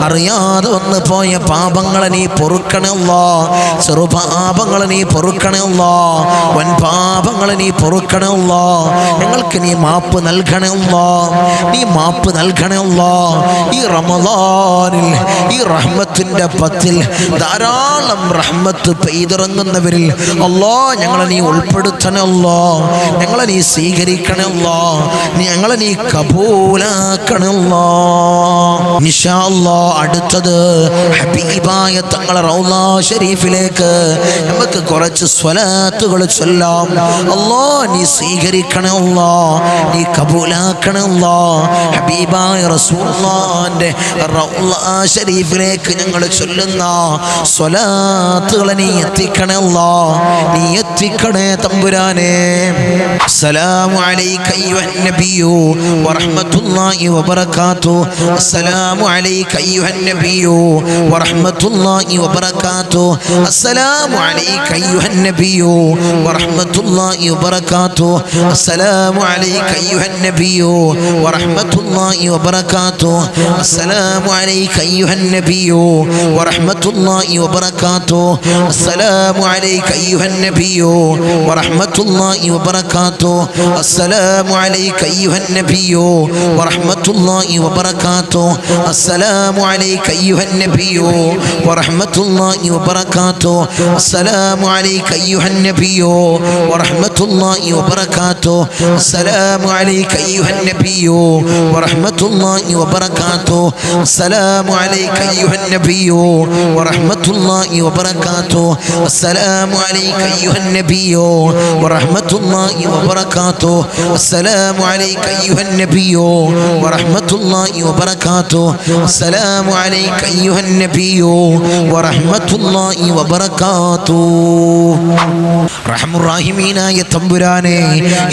S1: അറിയാതെ വന്നു പോയ പാപങ്ങളെ നീ പൊറുക്കണേ അല്ലാഹ്. ചെറുപാപങ്ങളെ നീ പൊറുക്കണേ അല്ലാഹ്, വൻ പാപങ്ങളെ നീ പൊറുക്കണേ അല്ലാഹ്. ഞങ്ങൾക്ക് നീ മാപ്പ് നൽകണേ അല്ലാഹ്, നീ മാപ്പ് നൽകണേ അല്ലാഹ്. ഈ റമളാനിൽ, ഈ റഹ്മത്തിന്റെ പത്തിൽ ധാരാളം റഹ്മത്ത് പെയ്തിറങ്ങുന്നവരിൽ അല്ലാഹ് ഞങ്ങളെ നീ ഉൾപ്പെടുത്തണേ അല്ലാഹ്. ഞങ്ങളെ നീ സ്വീകരിക്കണേ അല്ലാഹ്, ഞങ്ങളെ നീ കബൂലാക്കണേ അല്ലാഹ്. ഇൻഷാ അല്ലാഹ് അടുത്തത് ഹബീബായ തങ്ങളെ റൗള ശരീഫിലേക്ക് നമുക്ക് കുറച്ച് സ്വലാത്തുകൾ ചൊല്ലാം. അല്ലാഹ് നീ സ്വീകരിക്കണേ അല്ലാഹ്, നീ കബൂലാക്കണേ അല്ലാഹ്. ഹബീബായ റസൂലുള്ളാഹിന്റെ റൗള ശരീഫിലേക്ക് ഞങ്ങൾ ചൊല്ലുന്ന സ്വലാത്തുകളെ നീ എത്തിക്കണേ അല്ലാഹ്, നീ എത്തിക്കണേ തമ്പുരാനെ. അസ്സലാമു അലൈക അയ്യുഹൻ നബിയ്യു വറഹ്മത്തുള്ളാഹി വബറകാതുഹു. അസ്സലാമു അലൈക അയ്യുഹൻ നബിയ്യു വറഹ്മത്തുള്ളാഹി വബറകാതുഹു. അസ്സലാമു അലൈക അയ്യുഹൻ നബിയ്യു വറഹ്മത്തുള്ളാഹി വബറകാതുഹു. അസ്സലാമു അലൈക അയ്യുഹൻ നബിയ്യു വറഹ്മത്തുള്ളാഹി വബറകാതുഹു. അസ്സലാമു അലൈക അയ്യുഹൻ നബിയ്യു വറഹ്മത്തുള്ളാഹി വബറകാതുഹു. അസ്സലാമു അലൈക അയ്യുഹൻ നബിയ്യു വറഹ്മത്തുള്ളാഹി വബറകാതുഹു. അസ്സലാമു അലൈക അയ്യുഹൻ നബിയ്യു വറഹ്മത്തുള്ളാഹി വബറകാതുഹു. അസ്സലാമു അലൈക അയ്യുഹൻ നബിയ്യു വറഹ്മത്തുള്ളാഹി വബറകാതുഹു. അസ്സലാമു അലൈക അയ്യുഹൻ നബിയ്യു വറഹ്മത്തുള്ളാഹി വബറകാതുഹു. അസ്സലാമു അലൈക അയ്യുഹൻ നബിയ്യു വറഹ്മത്തുള്ളാഹി വബറകാതുഹു. അസ്സലാമു അലൈക അയ്യുഹൻ നബിയ്യു വറഹ്മത്തുള്ളാഹി വബറകാതുഹു. അസ്സലാമു അലൈക അയ്യുഹൻ നബിയ്യു വറഹ്മത്തുള്ളാഹി വബറകാതുഹു. അസ്സലാമു അലൈക അയ്യുഹൻ നബിയ്യു വറഹ്മത്തുള്ളാഹി വബറകാതുഹു. അസ്സലാമു അലൈക അയ്യുഹൻ നബിയ്യു വറഹ്മത്തുള്ളാഹി വബറകാതുഹു. റഹ്മുർ റഹീമീനായ തമ്പുരാനെ,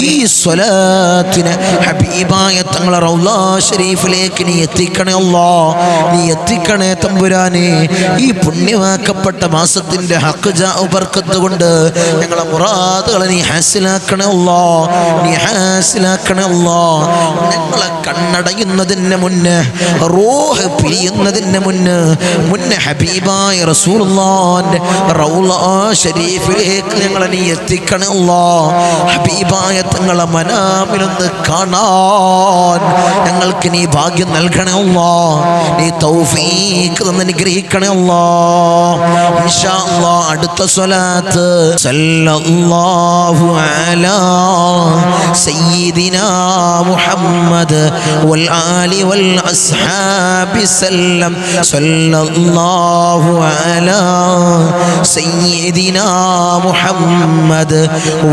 S1: ഈ സ്വലാത്തിനെ ഹബീബായ തങ്ങളെ റൗള ശരീഫിലേക്ക് നീ എത്തിക്കണേ അല്ലാഹ്, നീ എത്തിക്കണേ തമ്പുരാനെ. ഈ പുണ്യമാക്കപ്പെട്ട മാസത്തിന്റെ ഹഖ് ജാഉ ബർക്കത്ത് കൊണ്ട് ഞങ്ങളെ മുറാദുകളെ നീ ഹാസിലാക്കണേ അല്ലാഹ്, നീ ഹാസിലാക്കണേ അല്ലാഹ്. ഞങ്ങളെ കണ്ണടയുന്നതിന് മുന്നേ, റൂഹ് പിരിയുന്നതിന് മുന്നേ ഹബീബായ റസൂലുള്ളാഹിന്റെ റൗള ഷരീഫിലേക്ക് ഞങ്ങളെ നീ എത്തിക്കണേ അല്ലാ. ഹബീബായ തങ്ങളെ മനാമിലൊന്ന് കാണാൻ ഞങ്ങൾക്ക് നീ ഭാഗ്യം നൽകണേ അല്ലാ. നീ തൗഫീഖ് തന്ന് അനുഗ്രഹിക്കണേ അല്ലാ. ഇൻഷാ അല്ലാ അടുത്ത സ്വലാത്ത് സല്ലല്ലാഹു അലാ സയ്യിദിനാ മുഹമ്മദ് വൽ ആലി വൽ അസ്ഹാബി സല്ലം. സല്ലല്ലാഹു അലാ സയ്യിദിനാ മുഹമ്മദ്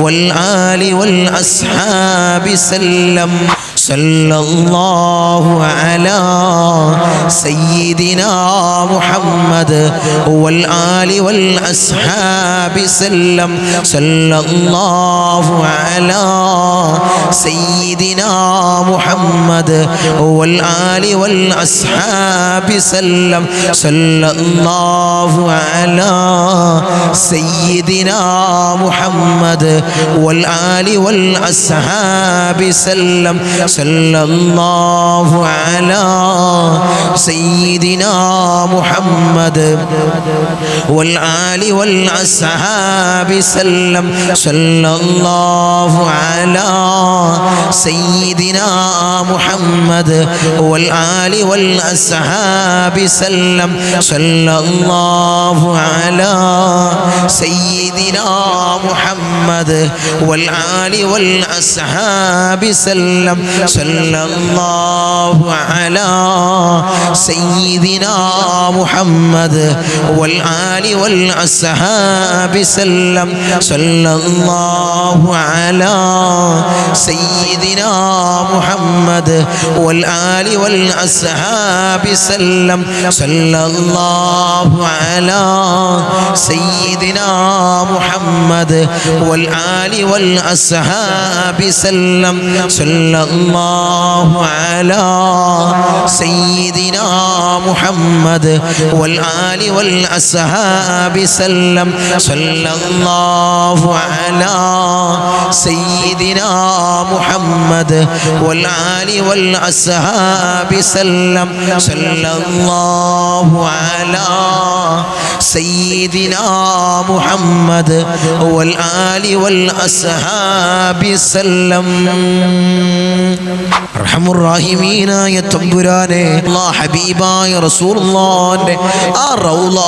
S1: വൽ ആലി വൽ അസ്ഹാബി സല്ലം. സല്ലല്ലാഹു അലാ സയ്യിദിനാ മുഹമ്മദ് വൽ ആലി വൽ അസ്ഹാബി സല്ലം. സല്ലല്ലാഹു അലാ സയ്യിദിനാ മുഹമ്മദ് വൽ ആലി വൽ അസ്ഹാബി സല്ലം. സല്ലല്ലാഹു അലാ സയ്യിദിനാ മുഹമ്മദ് വൽ ആലി വൽ അസ്ഹാബി സല്ലം. സല്ലല്ലാഹു അലാ സയ്യിദിനാ മുഹമ്മദ് വൽ ആലി വൽ അസ്ഹാബി സല്ലം. സല്ലല്ലാഹു അലാ സയ്യിദിനാ മുഹമ്മദ് വൽ ആലി വൽ അസ്ഹാബി സല്ലം. സല്ലല്ലാഹു അലാ സയ്യിദിനാ മുഹമ്മദ് വൽ ആലി വൽ അസ്ഹാബി സല്ലം. സല്ലല്ലാഹു അലാ സയ്യിദിനാ മുഹമ്മദ് വൽ ആലി വൽ അസ്ഹാബി സല്ലം. സല്ലല്ലാഹു അലാ സയ്യിദിനാ മുഹമ്മദ് വൽ ആലി വൽ അസ്ഹാബി സല്ലം. സല്ലല്ലാഹു അലാ സയ്യിദിനാ മുഹമ്മദ് വൽ ആലി വൽ അസ്ഹാബി സല്ലം. സല്ലല്ലാഹു അലാ സയ്യിദിനാ മുഹമ്മദ് വൽ ആലി വൽ അസ്ഹാബി സല്ലം. സല്ലല്ലാഹു അലാ സയ്യിദിനാ മുഹമ്മദ് വൽ ആലി വൽ അസ്ഹാബി സല്ലം. സല്ലല്ലാഹു അലാ സയ്യിദിനാ മുഹമ്മദ് വൽ ആലി വൽ അസ്ഹാബി സല്ലം. അർഹമുർ റഹീമീനായ തമ്പുരാനെ, അല്ലാഹ് ഹബീബായ റസൂലുള്ളാഹിന്റെ ആ റൗള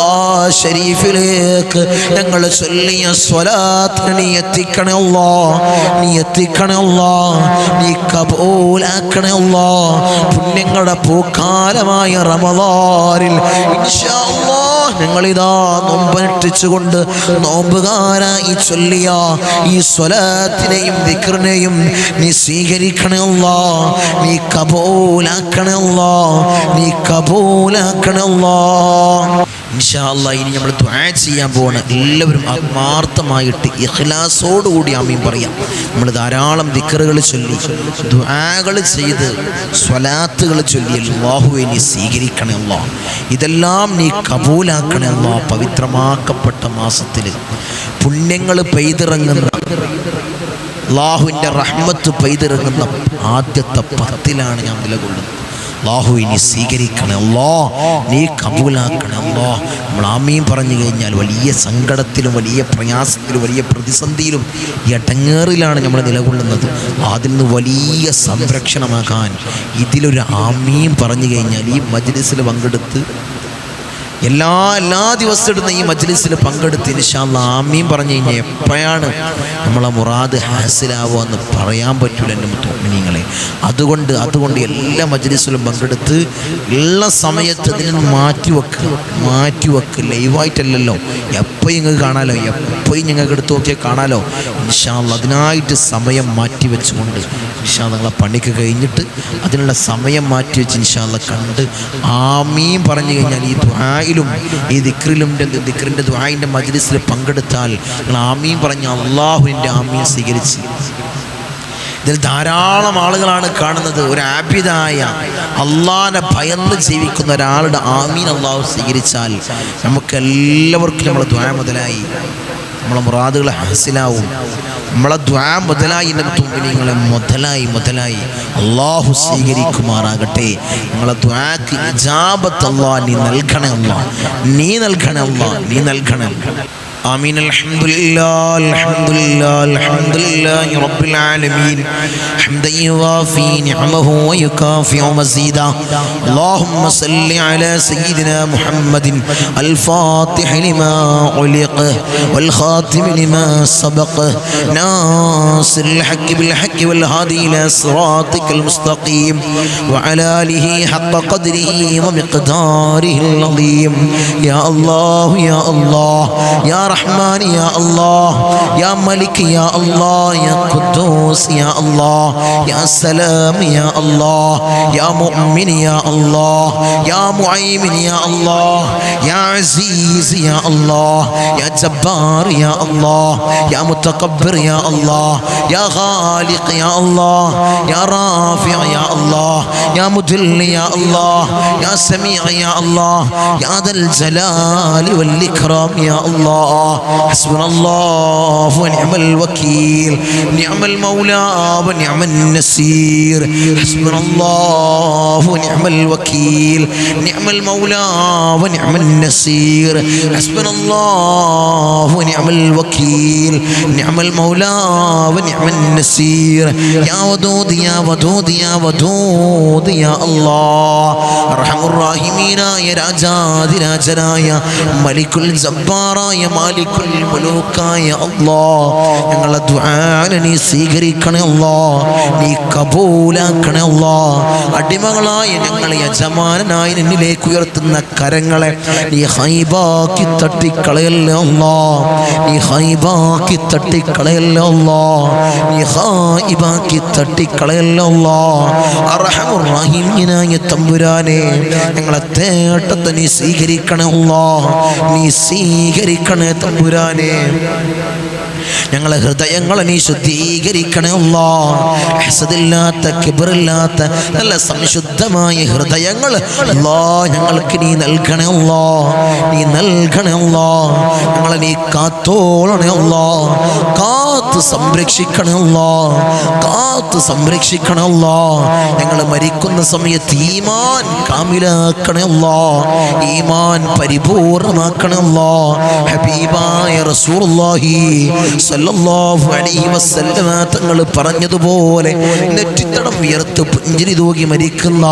S1: ശരീഫിലേക്ക് ഞങ്ങൾ ചൊല്ലിയ സ്വലാത്ത് നീ എത്തിക്കണേ അല്ലാഹ്. നീ എത്തിക്കണേ അല്ലാഹ്. നീ കബൂലാക്കണേ അല്ലാഹ്. പുണ്യങ്ങളുടെ പൂക്കാലമായ റമളാനിൽ ഇൻഷാ അല്ലാഹ് ഞങ്ങളിതാ നോമ്പനുഷ്ഠിച്ചുകൊണ്ട് നോമ്പുകാരായി ചൊല്ലിയ ഈ സ്വലാത്തിനെയും ദിക്റിനെയും നീ സ്വീകരിക്കണേ അല്ലാഹ്. നീ കബൂലാക്കണേ അല്ലാഹ്. നീ കബൂലാക്കണേ അല്ലാഹ്. ഇൻഷാ അല്ലാഹ് ഇനി നമ്മൾ ദുആ ചെയ്യാൻ പോവാണ്. എല്ലാവരും ആത്മാർത്ഥമായിട്ട് ഇഖ്ലാസോടുകൂടി ആമീൻ പറയാം. നമ്മൾ ധാരാളം ദിക്റുകൾ ചൊല്ലി ദുആകൾ ചെയ്ത് സ്വലാത്തുകൾ ചൊല്ലി അല്ലാഹുവേ നീ സ്വീകരിക്കണേ അല്ലാഹ്. ഇതെല്ലാം നീ കബൂലാക്കണേ അല്ലാഹ്. പവിത്രമാക്കപ്പെട്ട മാസത്തിൽ പുണ്യങ്ങൾ പെയ്തിറങ്ങുന്ന അല്ലാഹുവിൻ്റെ റഹ്മത്ത് പെയ്തിറങ്ങുന്ന ആദ്യത്തെ 10ലാണ് ഞാൻ നിലകൊള്ളുന്നത്. അല്ലാഹു നീ സ്വീകരിക്കണേ അല്ലാഹ്. നീ കബൂലാക്കണേ അല്ലാഹ്. നമ്മൾ ആമീൻ പറഞ്ഞു കഴിഞ്ഞാൽ വലിയ സങ്കടത്തിലും വലിയ പ്രയാസത്തിലും വലിയ പ്രതിസന്ധിയിലും ഇടങ്ങേറിലാണ് നമ്മൾ നിലകൊള്ളുന്നത്. അതിൽ നിന്ന് വലിയ സംരക്ഷണമാകാൻ ഇതിലൊരു ആമീൻ പറഞ്ഞു കഴിഞ്ഞാൽ ഈ മജ്ലിസിൽ പങ്കെടുത്ത് എല്ലാ ദിവസവും ഇടുന്ന ഈ മജ്ലിസിൽ പങ്കെടുത്ത് ഇൻഷാ അല്ലാഹ് ആമീൻ പറഞ്ഞു കഴിഞ്ഞാൽ എപ്പോഴാണ് നമ്മളെ മുറാദ് ഹാസിലാവുക എന്ന് പറയാൻ പറ്റൂല എൻ്റെ മുഅ്മിനീങ്ങളെ. അതുകൊണ്ട് എല്ലാ മജ്ലിസിലും പങ്കെടുത്ത് ഉള്ള സമയത്ത് ഇതിന് മാറ്റിവെക്ക് ലൈവായിട്ടല്ലല്ലോ, എപ്പോഴും നിങ്ങൾക്ക് കാണാമല്ലോ, എപ്പോഴും ഞങ്ങൾക്ക് എടുത്ത് നോക്കിയാൽ കാണാമല്ലോ. ഇൻഷാ അല്ലാഹ് അതിനായിട്ട് സമയം മാറ്റി വെച്ചുകൊണ്ട് ഇൻഷാ അല്ലാഹ് നിങ്ങളെ പണിക്ക് കഴിഞ്ഞിട്ട് അതിനുള്ള സമയം മാറ്റി വെച്ച് ഇൻഷാ അല്ലാഹ് കണ്ട് ആമീൻ പറഞ്ഞു കഴിഞ്ഞാൽ ഈ ദുആയിലും ഈ ദിക്റിൻ്റെ ദുആയിൻ്റെ മജ്ലിസിൽ പങ്കെടുത്താൽ നിങ്ങൾ ആമീൻ പറഞ്ഞ അല്ലാഹുവിൻ്റെ ആമീൻ സ്വീകരിച്ച് ഇതിൽ ധാരാളം ആളുകളാണ് കാണുന്നത്. ഒരു ആബിദായ അള്ളാനെ ഭയന്ന് ജീവിക്കുന്ന ഒരാളുടെ ആമീൻ അല്ലാഹു സ്വീകരിച്ചാൽ നമുക്കെല്ലാവർക്കും നമ്മളെ ദുആ മുതലായി നമ്മളെ മുറാദുകൾ ഹാസിലാവും. നമ്മളെ ദുആ മുതലായി എൻ്റെ മുഅ്മിനീങ്ങളെ മുതലായി അല്ലാഹു സ്വീകരിക്കുമാറാകട്ടെ. നമ്മളെ ദുആക്ക് ഇജാബത്ത് അല്ലാഹ് നീ നൽകണേ അല്ലാഹ്. നീ നൽകണേ. آمين. الحمد لله الحمد لله الحمد لله رب العالمين حمدا يوافي نعمه ويكافئ مزيدا. اللهم صل على سيدنا محمد الفاتح لما علق والخاتم لما سبق ناصر الحق بالحق والهادي إلى صراطك المستقيم وعلى آله حق قدره ومقداره العظيم. يا الله يا الله يا رحمن يا الله يا ملك يا الله يا قدوس يا الله يا سلام يا الله يا مؤمن يا الله يا معيمن يا الله يا عزيز يا الله يا جبار يا الله يا متكبر يا الله يا خالق يا الله يا رافع يا الله يا مذل يا الله يا سميع يا الله يا ذا الجلال والإكرام يا الله. حسبنا الله ونعم الوكيل نعم المولى ونعم النصير. حسبنا الله ونعم الوكيل نعم المولى ونعم النصير. حسبنا الله ونعم الوكيل نعم المولى ونعم النصير. يا ودود يا ودود يا ودود يا الله أرحم الراحمين يا രാജാതിരാജനായ മലിക്കുൽ ജബ്ബാറായ മാലിക്കുൽ മുലൂക്കായ അല്ലാഹ് ഞങ്ങളുടെ ദുആനെ നീ സ്വീകരിക്കണേ അല്ലാഹ്, നീ കബൂലാക്കണേ അല്ലാഹ്. അടിമകളായ ഞങ്ങളെ യജമാനനായ നിന്നിലേക്ക് ഉയർത്തുന്ന കരങ്ങളെ നീ ഹൈബാക്കി തട്ടിക്കളയല്ലേ അല്ലാഹ്, നീ ഹൈബാക്കി തട്ടിക്കളയല്ലേ അല്ലാഹ്, നീ ഹൈബാക്കി തട്ടിക്കളയല്ലേ അല്ലാഹ്. അർഹമുർ റഹീമിനായ തമ്പുരാനെ ഞങ്ങളെ തേട്ടത്തെ നീ സ്വീകരിക്കണേ അല്ലാഹ്, നീ സ്വീകരിക്കണേ തമ്പുരാനെ. ഞങ്ങളെ ഹൃദയങ്ങളെ നീ ശുദ്ധീകരിക്കണേ അല്ലാഹ്. ഹസദില്ലാത്ത കിബ്റില്ലാത്ത നല്ല സംശുദ്ധമായ ഹൃദയങ്ങൾ അല്ലാഹ് ഞങ്ങൾക്ക് നീ നൽകണേ അല്ലാഹ്, നീ നൽകണേ അല്ലാഹ്. ഞങ്ങളെ നീ കാത്തോളണേ അല്ലാഹ്, കാത്ത് സംരക്ഷിക്കണേ അല്ലാഹ്, കാത്ത് സംരക്ഷിക്കണേ അല്ലാഹ്. ഞങ്ങൾ മരിക്കുന്ന സമയത്ത് ഈമാൻ കാമിലാക്കണേ അല്ലാഹ്, ഈമാൻ പരിപൂർണമാക്കണേ അല്ലാഹ്. ഹബീബായ റസൂലുള്ളാഹി സല്ലല്ലാഹു അലൈഹി വസല്ലമ തങ്ങൾ പറഞ്ഞതുപോലെ നെറ്റിത്തടം ഉയർത്ത് പുഞ്ചിരി തൂകി മരിക്കുന്ന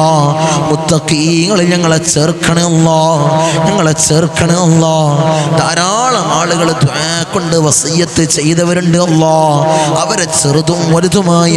S1: മുത്തഖീങ്ങളിൽ ഞങ്ങളെ ചേർക്കണേ അല്ലാഹ്, ഞങ്ങളെ ചേർക്കണേ അല്ലാഹ്. ധാരാളം ആളുകൾ ദുആ കൊണ്ട് വസിയ്യത്ത് ചെയ്തവരുണ്ട് അല്ലാഹ്. അവരെ ചെറുതും വലുതുമായ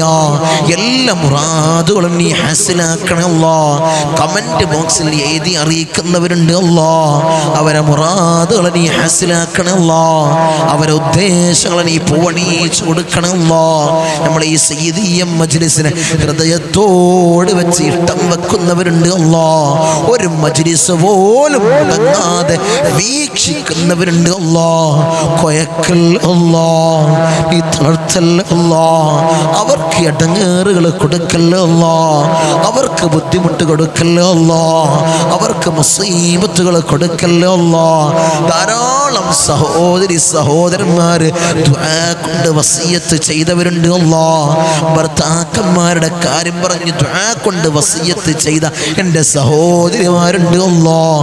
S1: എല്ലാ മുറാദുകളും നീ ഹാസിലാക്കണേ അല്ലാഹ്. കമന്റ് ബോക്സിൽ എഴുതി അറിയിക്കുന്നവരുണ്ട് അല്ലാഹ്. അവരെ മുറാദുകളെ നീ ഹാസിലാക്കണേ അല്ലാഹ്, അവരെ ഉദ്ദേശങ്ങളെ നീ പൂവണിയിച്ചു കൊടുക്കണം അല്ലാഹ്. നമ്മുടെ ഈ സയ്യിദിയ്യ മജ്ലിസിനെ ഹൃദയത്തോട് വെച്ച് ഇഷ്ടം വെക്കുന്നവരുണ്ട് അല്ലാഹ്. ഒരു മജ്ലിസ് പോലും മുടങ്ങാതെ വീക്ഷിക്കുന്നവരുണ്ട് അല്ലാഹ്. കൊയക്കൽ അല്ലാഹ്, നീ തളർത്തൽ അല്ലാഹ്. അവർക്ക് ഇടങ്ങേറുകൾ കൊടുക്കല്ല അല്ലാഹ്, അവർക്ക് ബുദ്ധിമുട്ട് കൊടുക്കല്ല അല്ലാഹ്, അവർക്ക് മുസീബത്തുകൾ കൊടുക്കല്ല അല്ലാഹ്. ധാരാളം സഹോദരി സഹോദരന്മാര് ദുആ കൊണ്ട് വസിയ്യത്ത് ചെയ്തവരുണ്ട് അല്ലാഹ്. ഭർത്താക്കന്മാരുടെ കാര്യം പറഞ്ഞ് ദുആ കൊണ്ട് വസിയ്യത്ത് ചെയ്ത എൻ്റെ സഹോദരിമാരുണ്ട് അല്ലാഹ്.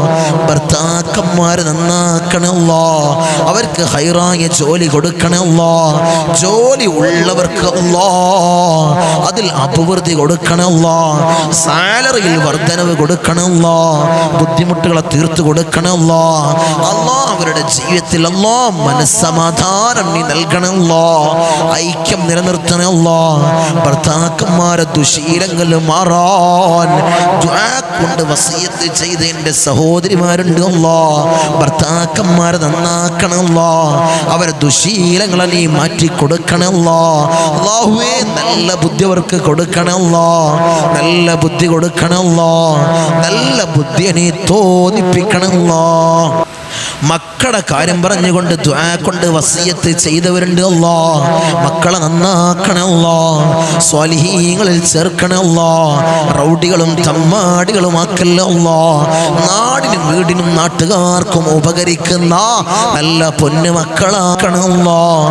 S1: ഭർത്താക്കന്മാര് നന്നാക്കണേ അല്ലാഹ്, അവർക്ക് ഹൈറായ ജോലി കൊടുക്കണേ അല്ലാഹ്. ജോലി ഉള്ളവർക്ക് അല്ലാഹ് അതിൽ അഭിവൃദ്ധി കൊടുക്കണേ അല്ലാഹ്. സാലറിയിൽ വർധനവ് കൊടുക്കണേ അല്ലാഹ്. ബുദ്ധിമുട്ടുകളെ തീർത്തു കൊടുക്കണേ അല്ലാഹ്. അല്ലാഹ് അവരുടെ ജീവിതത്തിൽ അല്ലാഹ് മനസ്സമാധാനം നീ നൽകണേ അല്ലാഹ്, ഐക്യം നിലനിർത്തണേ അല്ലാഹ്. ഭർത്താക്കന്മാരെ ദുശീലങ്ങൾ മാറാൻ ദുആ കൊണ്ട് വസിയ്യത്ത് ചെയ്ത എൻ്റെ സഹോദരിമാരുണ്ട് അല്ലാഹ്. ഭർത്താക്കന്മാരെ നന്നാക്കണേ അല്ലാഹ്, അവരെ ദുശീലങ്ങളെ നീ മാറ്റി കൊടുക്കണേ അല്ലാഹ്. അല്ലാഹുവേ നല്ല ബുദ്ധി അവർക്ക് കൊടുക്കണേ അല്ലാഹ്, നല്ല ബുദ്ധി കൊടുക്കണേ അല്ലാഹ്, നല്ല ബുദ്ധിയെ നീ തോന്നിപ്പിക്കണേ അല്ലാഹ്. മക്കളുടെ കാര്യം പറഞ്ഞുകൊണ്ട് ദുആ കൊണ്ട് വസിയ്യത്ത് ചെയ്തവരുണ്ട് അല്ലാഹ്. മക്കളെ നന്നാക്കണേ അല്ലാഹ്, സ്വാലിഹീങ്ങളിൽ ചേർക്കണേ അല്ലാഹ്. റൗഡികളും തമ്മാടികളും ആക്കല്ലേ അല്ലാഹ്. നാടിനും വീടിനും നാട്ടുകാർക്കും ഉപകരിക്കുന്ന നല്ല പൊന്നു മക്കളാക്കണേ അല്ലാഹ്.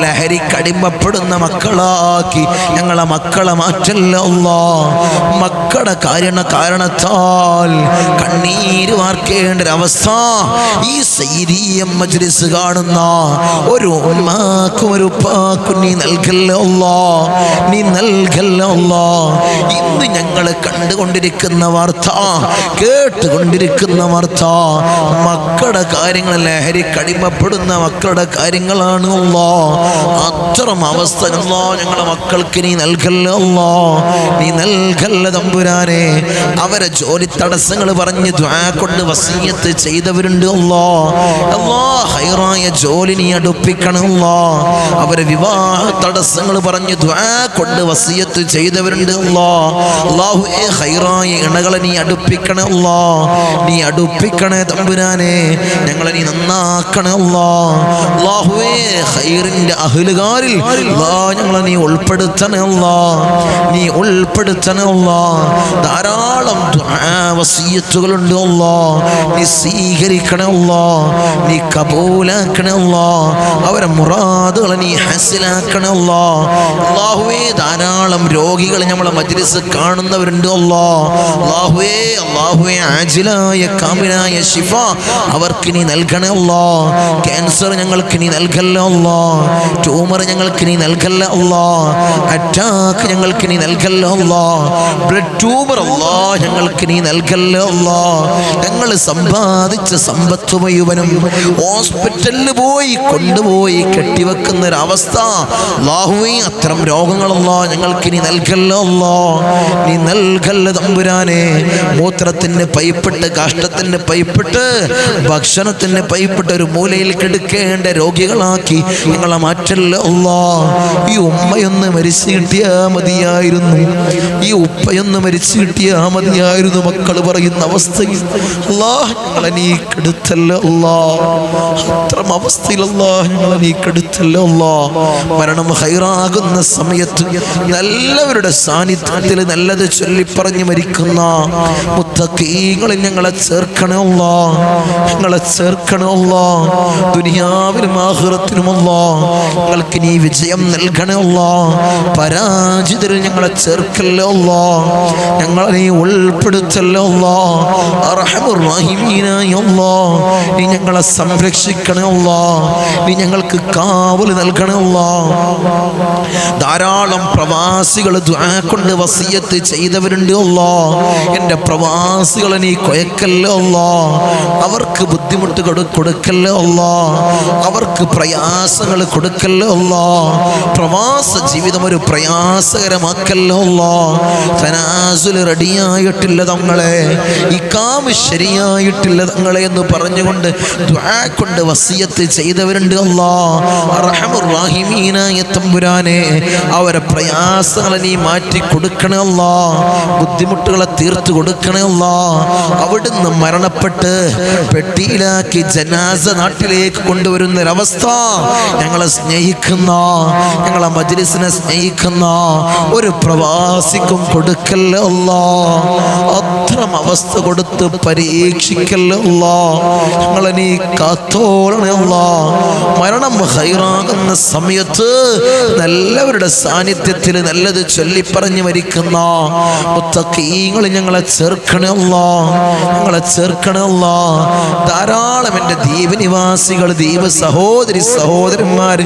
S1: ലഹരിക്കടിമപ്പെടുന്ന മക്കളാക്കി ഞങ്ങളെ മക്കളെ മാറ്റല്ലേ അല്ലാഹ്. മക്കളുടെ കാരണത്താൽ കണ്ണീര് വാർക്കേണ്ട ഒരവസ്ഥ ഈ സയ്യിദിയ മജ്ലിസ് കാണുന്ന ഒരു ഉമ്മാക്കും ഒരു ഉപ്പാക്കും നീ നൽകല്ലേ അല്ലാഹ്, നീ നൽകല്ലേ അല്ലാഹ്. ഇന്ന് ഞങ്ങൾ കണ്ടുകൊണ്ടിരിക്കുന്ന വാർത്ത, കേട്ടുകൊണ്ടിരിക്കുന്ന വാർത്ത, മക്കളുടെ കാര്യങ്ങൾ, ലഹരി കടിമപ്പെടുന്ന മക്കളുടെ കാര്യങ്ങളാണ് അല്ലാഹ്. അത്തരം അവസ്ഥ അല്ലാഹ് ഞങ്ങളെ മക്കൾക്ക് നീ നൽകല്ലേ അല്ലാഹ്, നീ നൽകല്ലേ തമ്പുരാനെ. അവരെ ജോലി തടസ്സങ്ങൾ പറഞ്ഞ് ദുആ കൊണ്ട് വസിയ്യത്ത് ചെയ്തവരുണ്ട് അല്ലാഹ്, ഹൈറായ ജോലി നീ അടുപ്പിക്കണം അല്ലാഹ്. അവരെ വിവാഹ തടസ്സങ്ങൾ പറഞ്ഞ് ദുആ കൊണ്ട് വസിയ്യത്ത് ചെയ്തവരുണ്ട് അല്ലാഹുവേ, ഹൈറായ ഇണകളെ നീ അടുപ്പിക്കണം അല്ലാഹ്, നീ അടുപ്പിക്കണേ തമ്പുരാനെ. ഞങ്ങളെ നീ നന്നാക്കണേ അല്ലാഹുവേ. ഹൈറിന്റെ അഹ്ലുകാരിൽ ഞങ്ങളെ നീ ഉൾപ്പെടുത്തണേ അല്ലാഹ്, നീ ഉൾപ്പെടുത്തണേ അല്ലാഹ്. ധാരാളം ദുആ വസിയ്യത്തുകളുണ്ട് അല്ലാഹ്, നീ സ്വീകരിക്കണേ അല്ലാഹ്, നീ കബൂലാക്കണേ അല്ലാഹ്. അവരെ മുറാദുകളെ നീ ഹസിലാക്കണേ അല്ലാഹുവേ. ധാരാളം രോഗികൾ നമ്മളെ മജ്ലിസ് കാണുന്നവരുണ്ട് അല്ലാഹുവേ. ആജിലായ കാമിലായ ശിഫ അവർക്ക് നീ നൽകണേ അല്ലാഹ്. ക്യാൻസർ ഞങ്ങൾക്ക് നീ നൽകല്ലേ അല്ലാഹ്, ട്യൂമർ ഞങ്ങൾക്ക് നീ നൽകല്ലേ അല്ലാഹ്, അറ്റാക്ക് ഞങ്ങൾക്ക് നീ നൽകല്ലേ അല്ലാഹ്, ബ്ലഡ് ട്യൂമർ അല്ലാഹ് ഞങ്ങൾക്ക് നീ നൽകല്ലേ അല്ലാഹ്. ഞങ്ങൾ സമ്പാദിച്ച സമ്പത്ത് മുഴുവനും ഹോസ്പിറ്റലിൽ പോയി കൊണ്ടുപോയി കെട്ടിവെക്കുന്ന ഒരവസ്ഥ അല്ലാഹുവേ, അത്തരം രോഗങ്ങളല്ലാഹ് ഞങ്ങൾക്ക് നീ നൽകല്ലേ അല്ലാഹ്, നീ നൽകല്ലേ തമ്പുരാനെ. മൂത്രത്തിന് പൈപ്പിട്ട്, കാഷ്ടത്തിന് പൈപ്പിട്ട്, ഭക്ഷണത്തിന് പൈപ്പിട്ട് ഒരു മൂലയിൽ കിടക്കേണ്ട രോഗികളാക്കി ഞങ്ങളെ മാറ്റല്ലേ അല്ലാഹ്. ഈ ഉമ്മയൊന്ന് മരിച്ചു കിട്ടിയാ മതിയായിരുന്നു, ഈ ഉപ്പയൊന്ന് മരിച്ചു കിട്ടിയാ മതിയായിരുന്നു മക്കൾ പറയുന്ന അവസ്ഥയിൽ അല്ലാഹ് ഞങ്ങളെ നീ കെടുത്തല്ലേ അല്ലാഹ്. അത്തരം അവസ്ഥയിൽ അല്ലാഹ് ഞങ്ങളെ നീ കെടുത്തല്ലേ അല്ലാഹ്. മരണം ഹൈറാകുന്ന സമയത്ത് നല്ലവരുടെ സാന്നിധ്യത്തിൽ നല്ലത് ചൊല്ലിപ്പറഞ്ഞ് മരിക്കുന്ന മുത്തഖീങ്ങളിൽ ഞങ്ങളെ ചേർക്കണേ അല്ലാഹ്, ഞങ്ങളെ ചേർക്കണേ അല്ലാഹ്. ദുനിയാവിലും ആഖിറത്തിലും അല്ലാഹ് ഞങ്ങൾക്ക് നീ വിജയം നൽകണേ അല്ലാഹ്. പരാജിതരിൽ ഞങ്ങളെ ചേർക്കല്ലേ അല്ലാഹ്, ഞങ്ങളെ നീ ഉൾപ്പെടുത്തല്ലേ അല്ലാഹ്. അർഹമുർ റഹീമീനായ അല്ലാഹ് നീ ഞങ്ങളെ സംരക്ഷിക്കണേ അല്ലാഹ്, നീ ഞങ്ങൾക്ക് കാവൽ നൽകണേ അല്ലാഹ്. ധാരാളം പ്രവാസികൾ ദുആ കൊണ്ട് വസിയ്യത്ത് ചെയ്തവരുണ്ട് അല്ലാഹ്. എൻ്റെ പ്രവാസികളെ നീ കൊയക്കല്ലേ അല്ലാഹ്, അവർക്ക് ബുദ്ധിമുട്ട് കൊടുക്കല്ലേ അല്ലാഹ്, അവർക്ക് പ്രയാസങ്ങൾ കൊടുക്കല്ലേ അല്ലാഹ്. പ്രവാസ ജീവിതം ഒരു പ്രയാസകരമാക്കല്ലേ അല്ലാഹ്. തനാസുൽ റെഡിയായിട്ടില്ല തങ്ങളെ, ഇഖാമ ശരിയായിട്ടില്ല തങ്ങളെ എന്ന് പറഞ്ഞുകൊണ്ട് ദുആ കൊണ്ട് വസിയ്യത്ത് ചെയ്തവരുണ്ട് അല്ലാഹ്. അർഹമുർ റഹീമീനായ തമ്പുരാനെ, അവരെ പ്രയാസങ്ങളെ നീ മാറ്റി കൊടുക്കണേ അല്ലാഹ്, ബുദ്ധിമുട്ടുകളെ തീർത്തു കൊടുക്കണേ അല്ലാഹ്. അവിടുന്ന് മരണപ്പെട്ട് പെട്ടിയിലാക്കി ജനാസ നാട്ടിലേക്ക് കൊണ്ടുവരുന്ന ഒരവസ്ഥ ഞങ്ങളെ സ്നേഹിക്കുന്ന, ഞങ്ങളെ മജ്ലിസിനെ സ്നേഹിക്കുന്ന ഒരു പ്രവാസിക്കും കൊടുക്കല്ലേ അല്ലാഹ്. അത്തരം അവസ്ഥ കൊടുത്ത് പരീക്ഷിക്കല്ലേ അല്ലാഹ്. ഞങ്ങളെ നീ കാത്തോളണേ അല്ലാഹ്. മരണം ഹൈറാകുന്ന സമയത്ത് നല്ലവരുടെ സാന്നിധ്യത്തിൽ നല്ലത് ചൊല്ലിപ്പറഞ്ഞ് മരിക്കുന്ന മുത്തഖീങ്ങൾ ഞങ്ങളെ ചേർക്കണേ അല്ലാഹ്, ഞങ്ങളെ ചേർക്കണേ അല്ലാഹ്. ധാരാളം എൻ്റെ ദ്വീപ് നിവാസികൾ, ദ്വീപ് സഹോദരി സഹോദരന്മാർ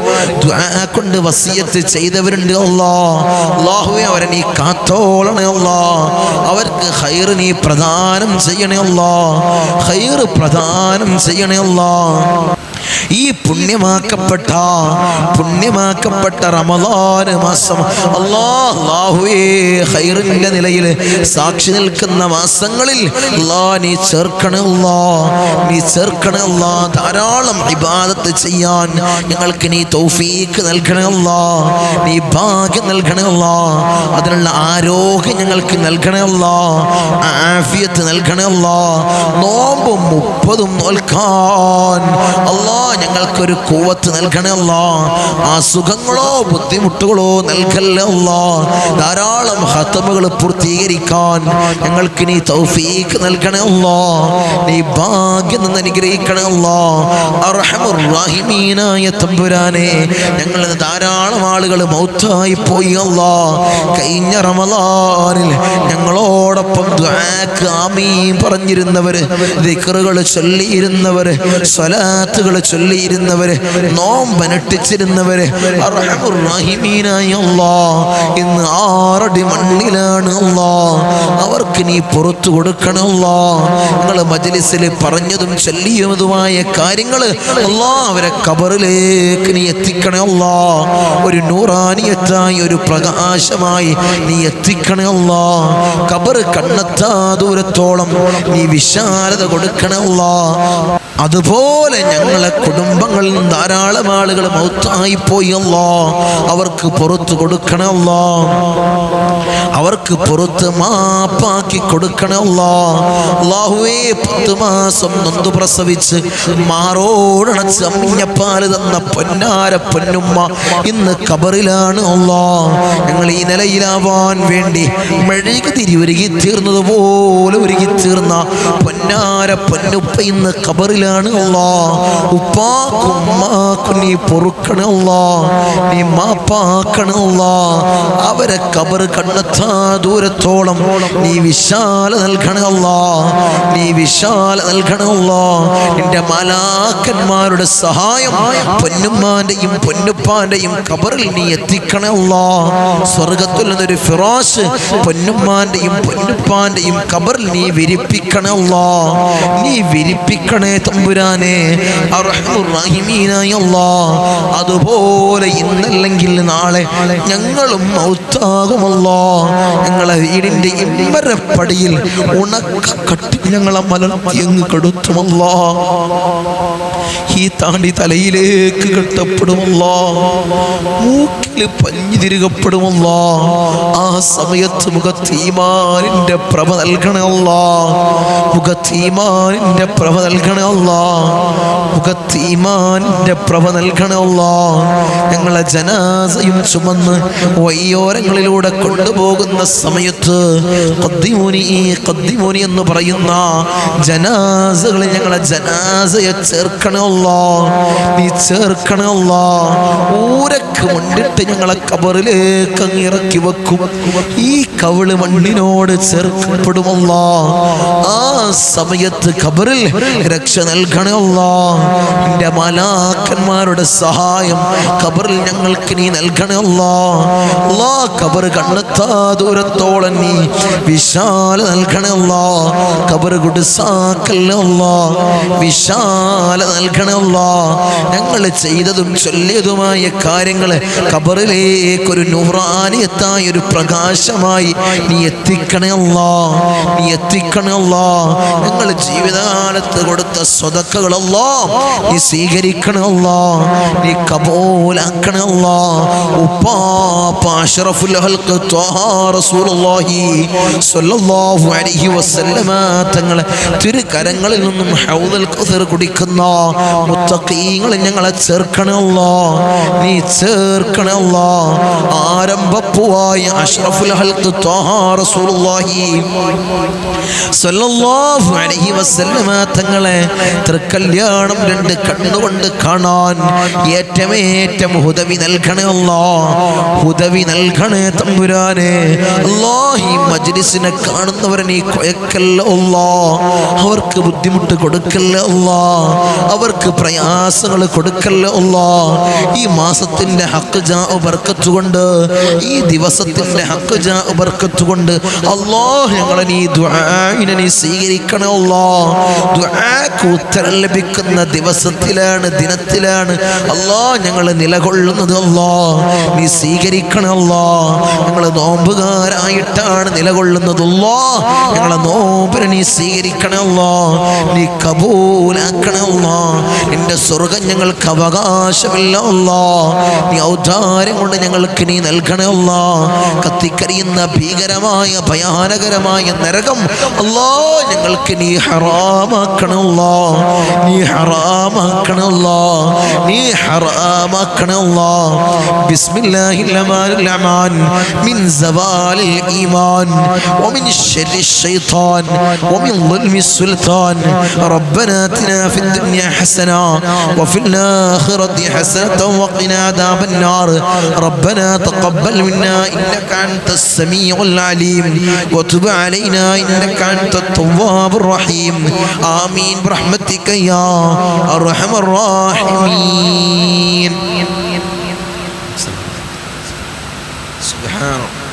S1: ദുആ കൊണ്ട് വസിയ്യത്ത് ചെയ്തവരുണ്ട് അല്ലാഹ്. അല്ലാഹുവേ, അവരെ നീ കാത്തോളണേ അല്ലാഹ്. അവർക്ക് ഖൈർ നീ പ്രദാനം ചെയ്യണേ അല്ലാഹ്, ഖൈർ പ്രദാനം ചെയ്യണേ അല്ലാഹ്. ഈ പുണ്യമാക്കപ്പെട്ട റമളാൻ മാസം അല്ലാഹുവേ, ഖൈറിന്റെ നിലയിൽ സാക്ഷി നിൽക്കുന്ന മാസങ്ങളിൽ അല്ലാഹ് നീ ചേർക്കണേ അല്ലാഹ്, നീ ചേർക്കണേ അല്ലാഹ്. ധാരാളം ഇബാദത്ത് ചെയ്യാൻ ഞങ്ങൾക്ക് നീ തൗഫീഖ് നൽകണേ അല്ലാഹ്, നീ ഭാഗ്യം നൽകണേ അല്ലാഹ്. അതിനുള്ള ആരോഗ്യം ഞങ്ങൾക്ക് നൽകണേ അല്ലാഹ്, ആഫിയത്ത് നൽകണേ അല്ലാഹ്. നോമ്പും 30 നോൽക്കാൻ അല്ലാഹ് ഞങ്ങൾക്കൊരു കൂവത്ത് നൽകണേ അല്ലാ. അസുഖങ്ങളോ ബുദ്ധിമുട്ടുകളോ നൽകല്ലേ അല്ലാ. ധാരാളം ഖത്മുകൾ പൂർത്തീകരിക്കാൻ ഞങ്ങൾക്ക് നീ തൗഫീഖ് നൽകണേ അല്ലാ. നീ ഭാഗ്യം നിന്ന് അനുഗ്രഹിക്കണേ അല്ലാ. അർഹമുർ റഹീമീനായ തമ്പുരാനെ, ഞങ്ങളിൽ ധാരാളം ആളുകൾ മൗത്തായി പോയി അല്ലാ. കഴിഞ്ഞ റമളാനിൽ ഞങ്ങളോടൊപ്പം ദുആക്ക് ആമീൻ പറഞ്ഞിരുന്നവര്, ദിക്റുകൾ ചൊല്ലിയിരുന്നവര്, സ്വലാത്തുകൾ ചൊല്ലിയിരുന്നവര്, നോമ്പനുഷ്ഠിച്ചിരുന്നവര്, അർഹമുർ റഹീമീനായ അല്ലാഹ് ഇന്ന് 6 അടി മണ്ണിലാണ് അല്ലാഹ്. അവർക്ക് നീ പുറത്തു കൊടുക്കണം അല്ലാഹ്. ഞങ്ങൾ മജ്ലിസിൽ പറഞ്ഞതും ചൊല്ലിയതുമായ കാര്യങ്ങൾ അല്ലാഹ് അവരെ ഖബറിലേക്ക് നീ എത്തിക്കണേ അല്ലാഹ്. ഒരു നൂറാനിയത്തായി, ഒരു പ്രകാശമായി നീ എത്തിക്കണേ അല്ലാഹ്. ഖബർ കണ്ണെത്താ ദൂരത്തോളം നീ വിശാലത കൊടുക്കണേ അല്ലാഹ്. അതുപോലെ ഞങ്ങളെ കുടുംബങ്ങളിൽ ധാരാളം ആളുകൾ മൗത്തായി പോയി അല്ലാഹ്. അവർക്ക് പുറത്തു കൊടുക്കണം അല്ലാഹ്. അവർക്ക് പുറത്ത് മാപ്പാക്കി കൊടുക്കണം അല്ലാഹ്. അല്ലാഹുവേ, 10 മാസം നൊന്തു പ്രസവിച്ച് മാറോടണച്ച് അമ്മിഞ്ഞപ്പാല് തന്ന പൊന്നാര പൊന്നുമ്മ ഇന്ന് ഖബറിലാണ് അല്ലാഹ്. ഞങ്ങൾ ഈ നിലയിലാവാൻ വേണ്ടി മെഴുകുതിരി ഒരുങ്ങി തീർന്നതുപോലെ ഒരുങ്ങി തീർന്ന പൊന്നാര പൊന്നുപ്പ ഇന്ന് ഖബറിലാണ് അല്ലാഹ്. ഉപ്പാക്കും ഉമ്മാക്കും നീ പൊറുക്കണം അല്ലാഹ്. നീ മാപ്പാക്കണം അല്ലാഹ്. അവരെ ഖബർ കണ്ണെത്താ ദൂരത്തോളം നീ വിശാല നൽകണം അല്ലാഹ്. നീ വിശാല നൽകണം അല്ലാഹ്. നിന്റെ മലാക്കന്മാരുടെ സഹായം പൊന്നുമ്മാന്റെയും പൊന്നുപ്പാന്റെയും ഖബറിൽ നീ എത്തിക്കണം അല്ലാഹ്. സ്വർഗത്തിൽ നിന്നൊരു ഫിറാശ് പൊന്നുമ്മാന്റെയും പൊന്നുപ്പാന്റെയും ഖബറിൽ നീ വിരിപ്പിക്കണം അല്ലാഹ്. നീ വിരിപ്പിക്കണേ തമ്പുരാനെ, അർഹമുർ റഹീമീനായ അല്ലാഹ്. അതുപോലെ ഇന്നല്ലെങ്കിൽ നാളെ ഞങ്ങളും മൗത്താകും അല്ലാഹ്. ഞങ്ങളെ വീടിന്റെ ഇമ്പരപ്പടിയിൽ ഉണക്കട്ടി ഞങ്ങളെ മലർത്തി അങ്ങ് കെടുത്തും അല്ലാഹ്. ഈ താണ്ടി തലയിലേക്ക് കെട്ടപ്പെടും അല്ലാഹ്. മൂക്കിൽ പഞ്ഞി തിരുകപ്പെടും അല്ലാഹ്. ആ സമയത്ത് മുഖത്ത് ഈമാനിന്റെ പ്രഭ നൽകണേ അല്ലാഹ്. മുഖത്ത് ഈമാനിന്റെ പ്രഭ നൽകണേ അല്ലാഹ്. മുഖത്ത് ഈമാനിന്റെ പ്രഭ നൽകണേ അല്ലാഹ്. ഞങ്ങളെ ജനാസയും ചുമന്ന് വയ്യോരങ്ങളിലൂടെ കൊണ്ടുപോകുന്ന സമയത്ത് ഖദ്ദിമൂനി എന്ന് പറയുന്ന ജനാസകളിൽ ഞങ്ങളെ ജനാസയെ ചേർക്കണേ അല്ലാഹ്. നീ ചേർക്കണേ അല്ലാഹ്. ഊരക്ക് മണ്ണിട്ട് ഞങ്ങളെ ഖബറിലേക്ക് അങ്ങ് ഇറക്കി വെക്കും. ഈ കവിള് മണ്ണിനോട് ചേർക്കപ്പെടും അല്ലാഹ്. ആ സമയത്ത് ഖബറിൽ രക്ഷ നൽകണേ അല്ലാഹ്. നിന്റെ മലാക്കന്മാരുടെ സഹായം ഖബറിൽ ഞങ്ങൾക്ക് നീ നൽകണേ അല്ലാഹ്. അല്ലാഹ് ഖബർ കണ്ണെത്താ ദൂരത്തോളം നീ വിശാല നൽകണേ അല്ലാഹ്. ഖബർ കുടുസാക്കല്ലേ അല്ലാഹ്. വിശാല നൽകണേ അല്ലാഹ്. ഞങ്ങൾ ചെയ്തതും ചൊല്ലിയതുമായ കാര്യങ്ങൾ ഖബറിലേക്കൊരു നൂറാനിയത്തായ ഒരു പ്രകാശമായി നീ എത്തിക്കണേ അല്ലാഹ്. നീ എത്തിക്കണേ അല്ലാഹ്. ഞങ്ങൾ ജീവിതകാലത്ത് കൊടുത്ത സ്വതക്കകൾ അല്ലാഹ് നീ സ്വീകരിക്കണേ അല്ലാഹ്. നീ കബൂലാക്കണേ അല്ലാഹ്. ഉപ്പാപ്പ അഷ്റഫുൽ ഖൽഖ് ത്വാഹ റസൂലുള്ളാഹി സ്വല്ലല്ലാഹു അലൈഹി വസല്ലമ തങ്ങളെ തിരുകരങ്ങളിൽ നിന്നും ഹൗദുൽ കൗസർ കുടിക്കുന്ന മുത്തഖീങ്ങളിൽ ഞങ്ങളെ ചേർക്കണേ അല്ലാഹ്. നീ ചേർക്കണേ അല്ലാഹ്. ആരംഭപ്പൂവായ അഷ്റഫുൽ ഖൽഖ് ത്വാഹ റസൂലുള്ളാഹി സ്വല്ലല്ലാഹു അലൈഹി വസല്ലമ തങ്ങളെ തൃക്കല്യാണം 2 കണ്ണുകൊണ്ട് കാണാൻ ഏറ്റമേറ്റം ഹുദവി നൽകണേ അല്ലാഹ്. ഹുദവി നൽകണേ തമ്പുരാനെ. അല്ലാഹ് ഈ മജ്ലിസിനെ കാണുന്നവരെ നീ കൊയക്കല്ല അല്ലാഹ്. അവർക്ക് ബുദ്ധിമുട്ട് കൊടുക്കല്ല അല്ലാഹ്. അവർക്ക് പ്രയാസങ്ങൾ കൊടുക്കല്ല അല്ലാഹ്. ഈ മാസത്തിന്റെ ഹഖ് ജാ ബർക്കത്ത് കൊണ്ട്, ഈ ദിവസത്തിന്റെ ഹഖ് ജാ ബർക്കത്ത് കൊണ്ട് അല്ലാഹ് ഞങ്ങളെ നീ ദുആഇനെ നീ സ്വീകരിക്കണേ അല്ലാഹ്. ദുആക്ക് ഉത്തരം ലഭിക്കുന്ന ദിവസത്തിലാണ്, ദിനത്തിലാണ് അല്ലാഹ് ഞങ്ങൾ നിലകൊള്ളുന്നത് അല്ലാഹ്. നീ സ്വീകരിക്കണേ അല്ലാഹ്. ഞങ്ങൾ നോമ്പുകാരായിട്ടാണ് നിലകൊള്ളുന്നത് അല്ലാഹ്. ഞങ്ങളെ നോമ്പിനെ നീ സ്വീകരിക്കണേ അല്ലാഹ്. നീ കബൂലാക്കണേ അല്ലാഹ്. നിന്റെ സ്വർഗ്ഗം ഞങ്ങൾക്ക് അവകാശമില്ല അല്ലാഹ്. നീ ഔദാര്യം കൊണ്ട് ഞങ്ങൾക്ക് നീ നൽകണേ അല്ലാഹ്. കത്തിക്കരിയുന്ന ഭീകരമായ ഭയാനകരമായ നരകം അല്ലാഹ് ഞങ്ങൾക്ക് നീ ഹറാമാക്കണേ അല്ലാഹ്. നീ ഹറാമാക്കണേ അല്ലാ, നീ ഹറാമാക്കണേ അല്ലാ. ബിസ്മില്ലാഹിർ റഹ്മാനിർ റഹീം. മിൻ സവാലിൽ ഈമാൻ വമിൻ ശർരിശ് ശൈത്താൻ വമിൻ ളുൽമിസ് സുൽത്താൻ. റബ്ബനാ ആതിനാ ഫിദ് ദുനിയാ ഹസന വഫിൽ ആഖിറതി ഹസനത വഖിനാ അദാബൻ നാർ. റബ്ബനാ തഖബ്ബൽ മിന്നാ ഇന്നക അൻതസ് സമീഉൽ അലീം വതുബ് അലൈനാ ഇന്നക അൻതത് തവ്വാബുർ റഹീം. ആമീൻ ബിറഹ്മതിക യാ അർഹമർ റഹീമീൻ. സുബ്ഹാനല്ലാഹ്.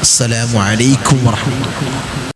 S1: അസ്സലാമു അലൈക്കും വറഹ്മത്തുള്ളാഹി.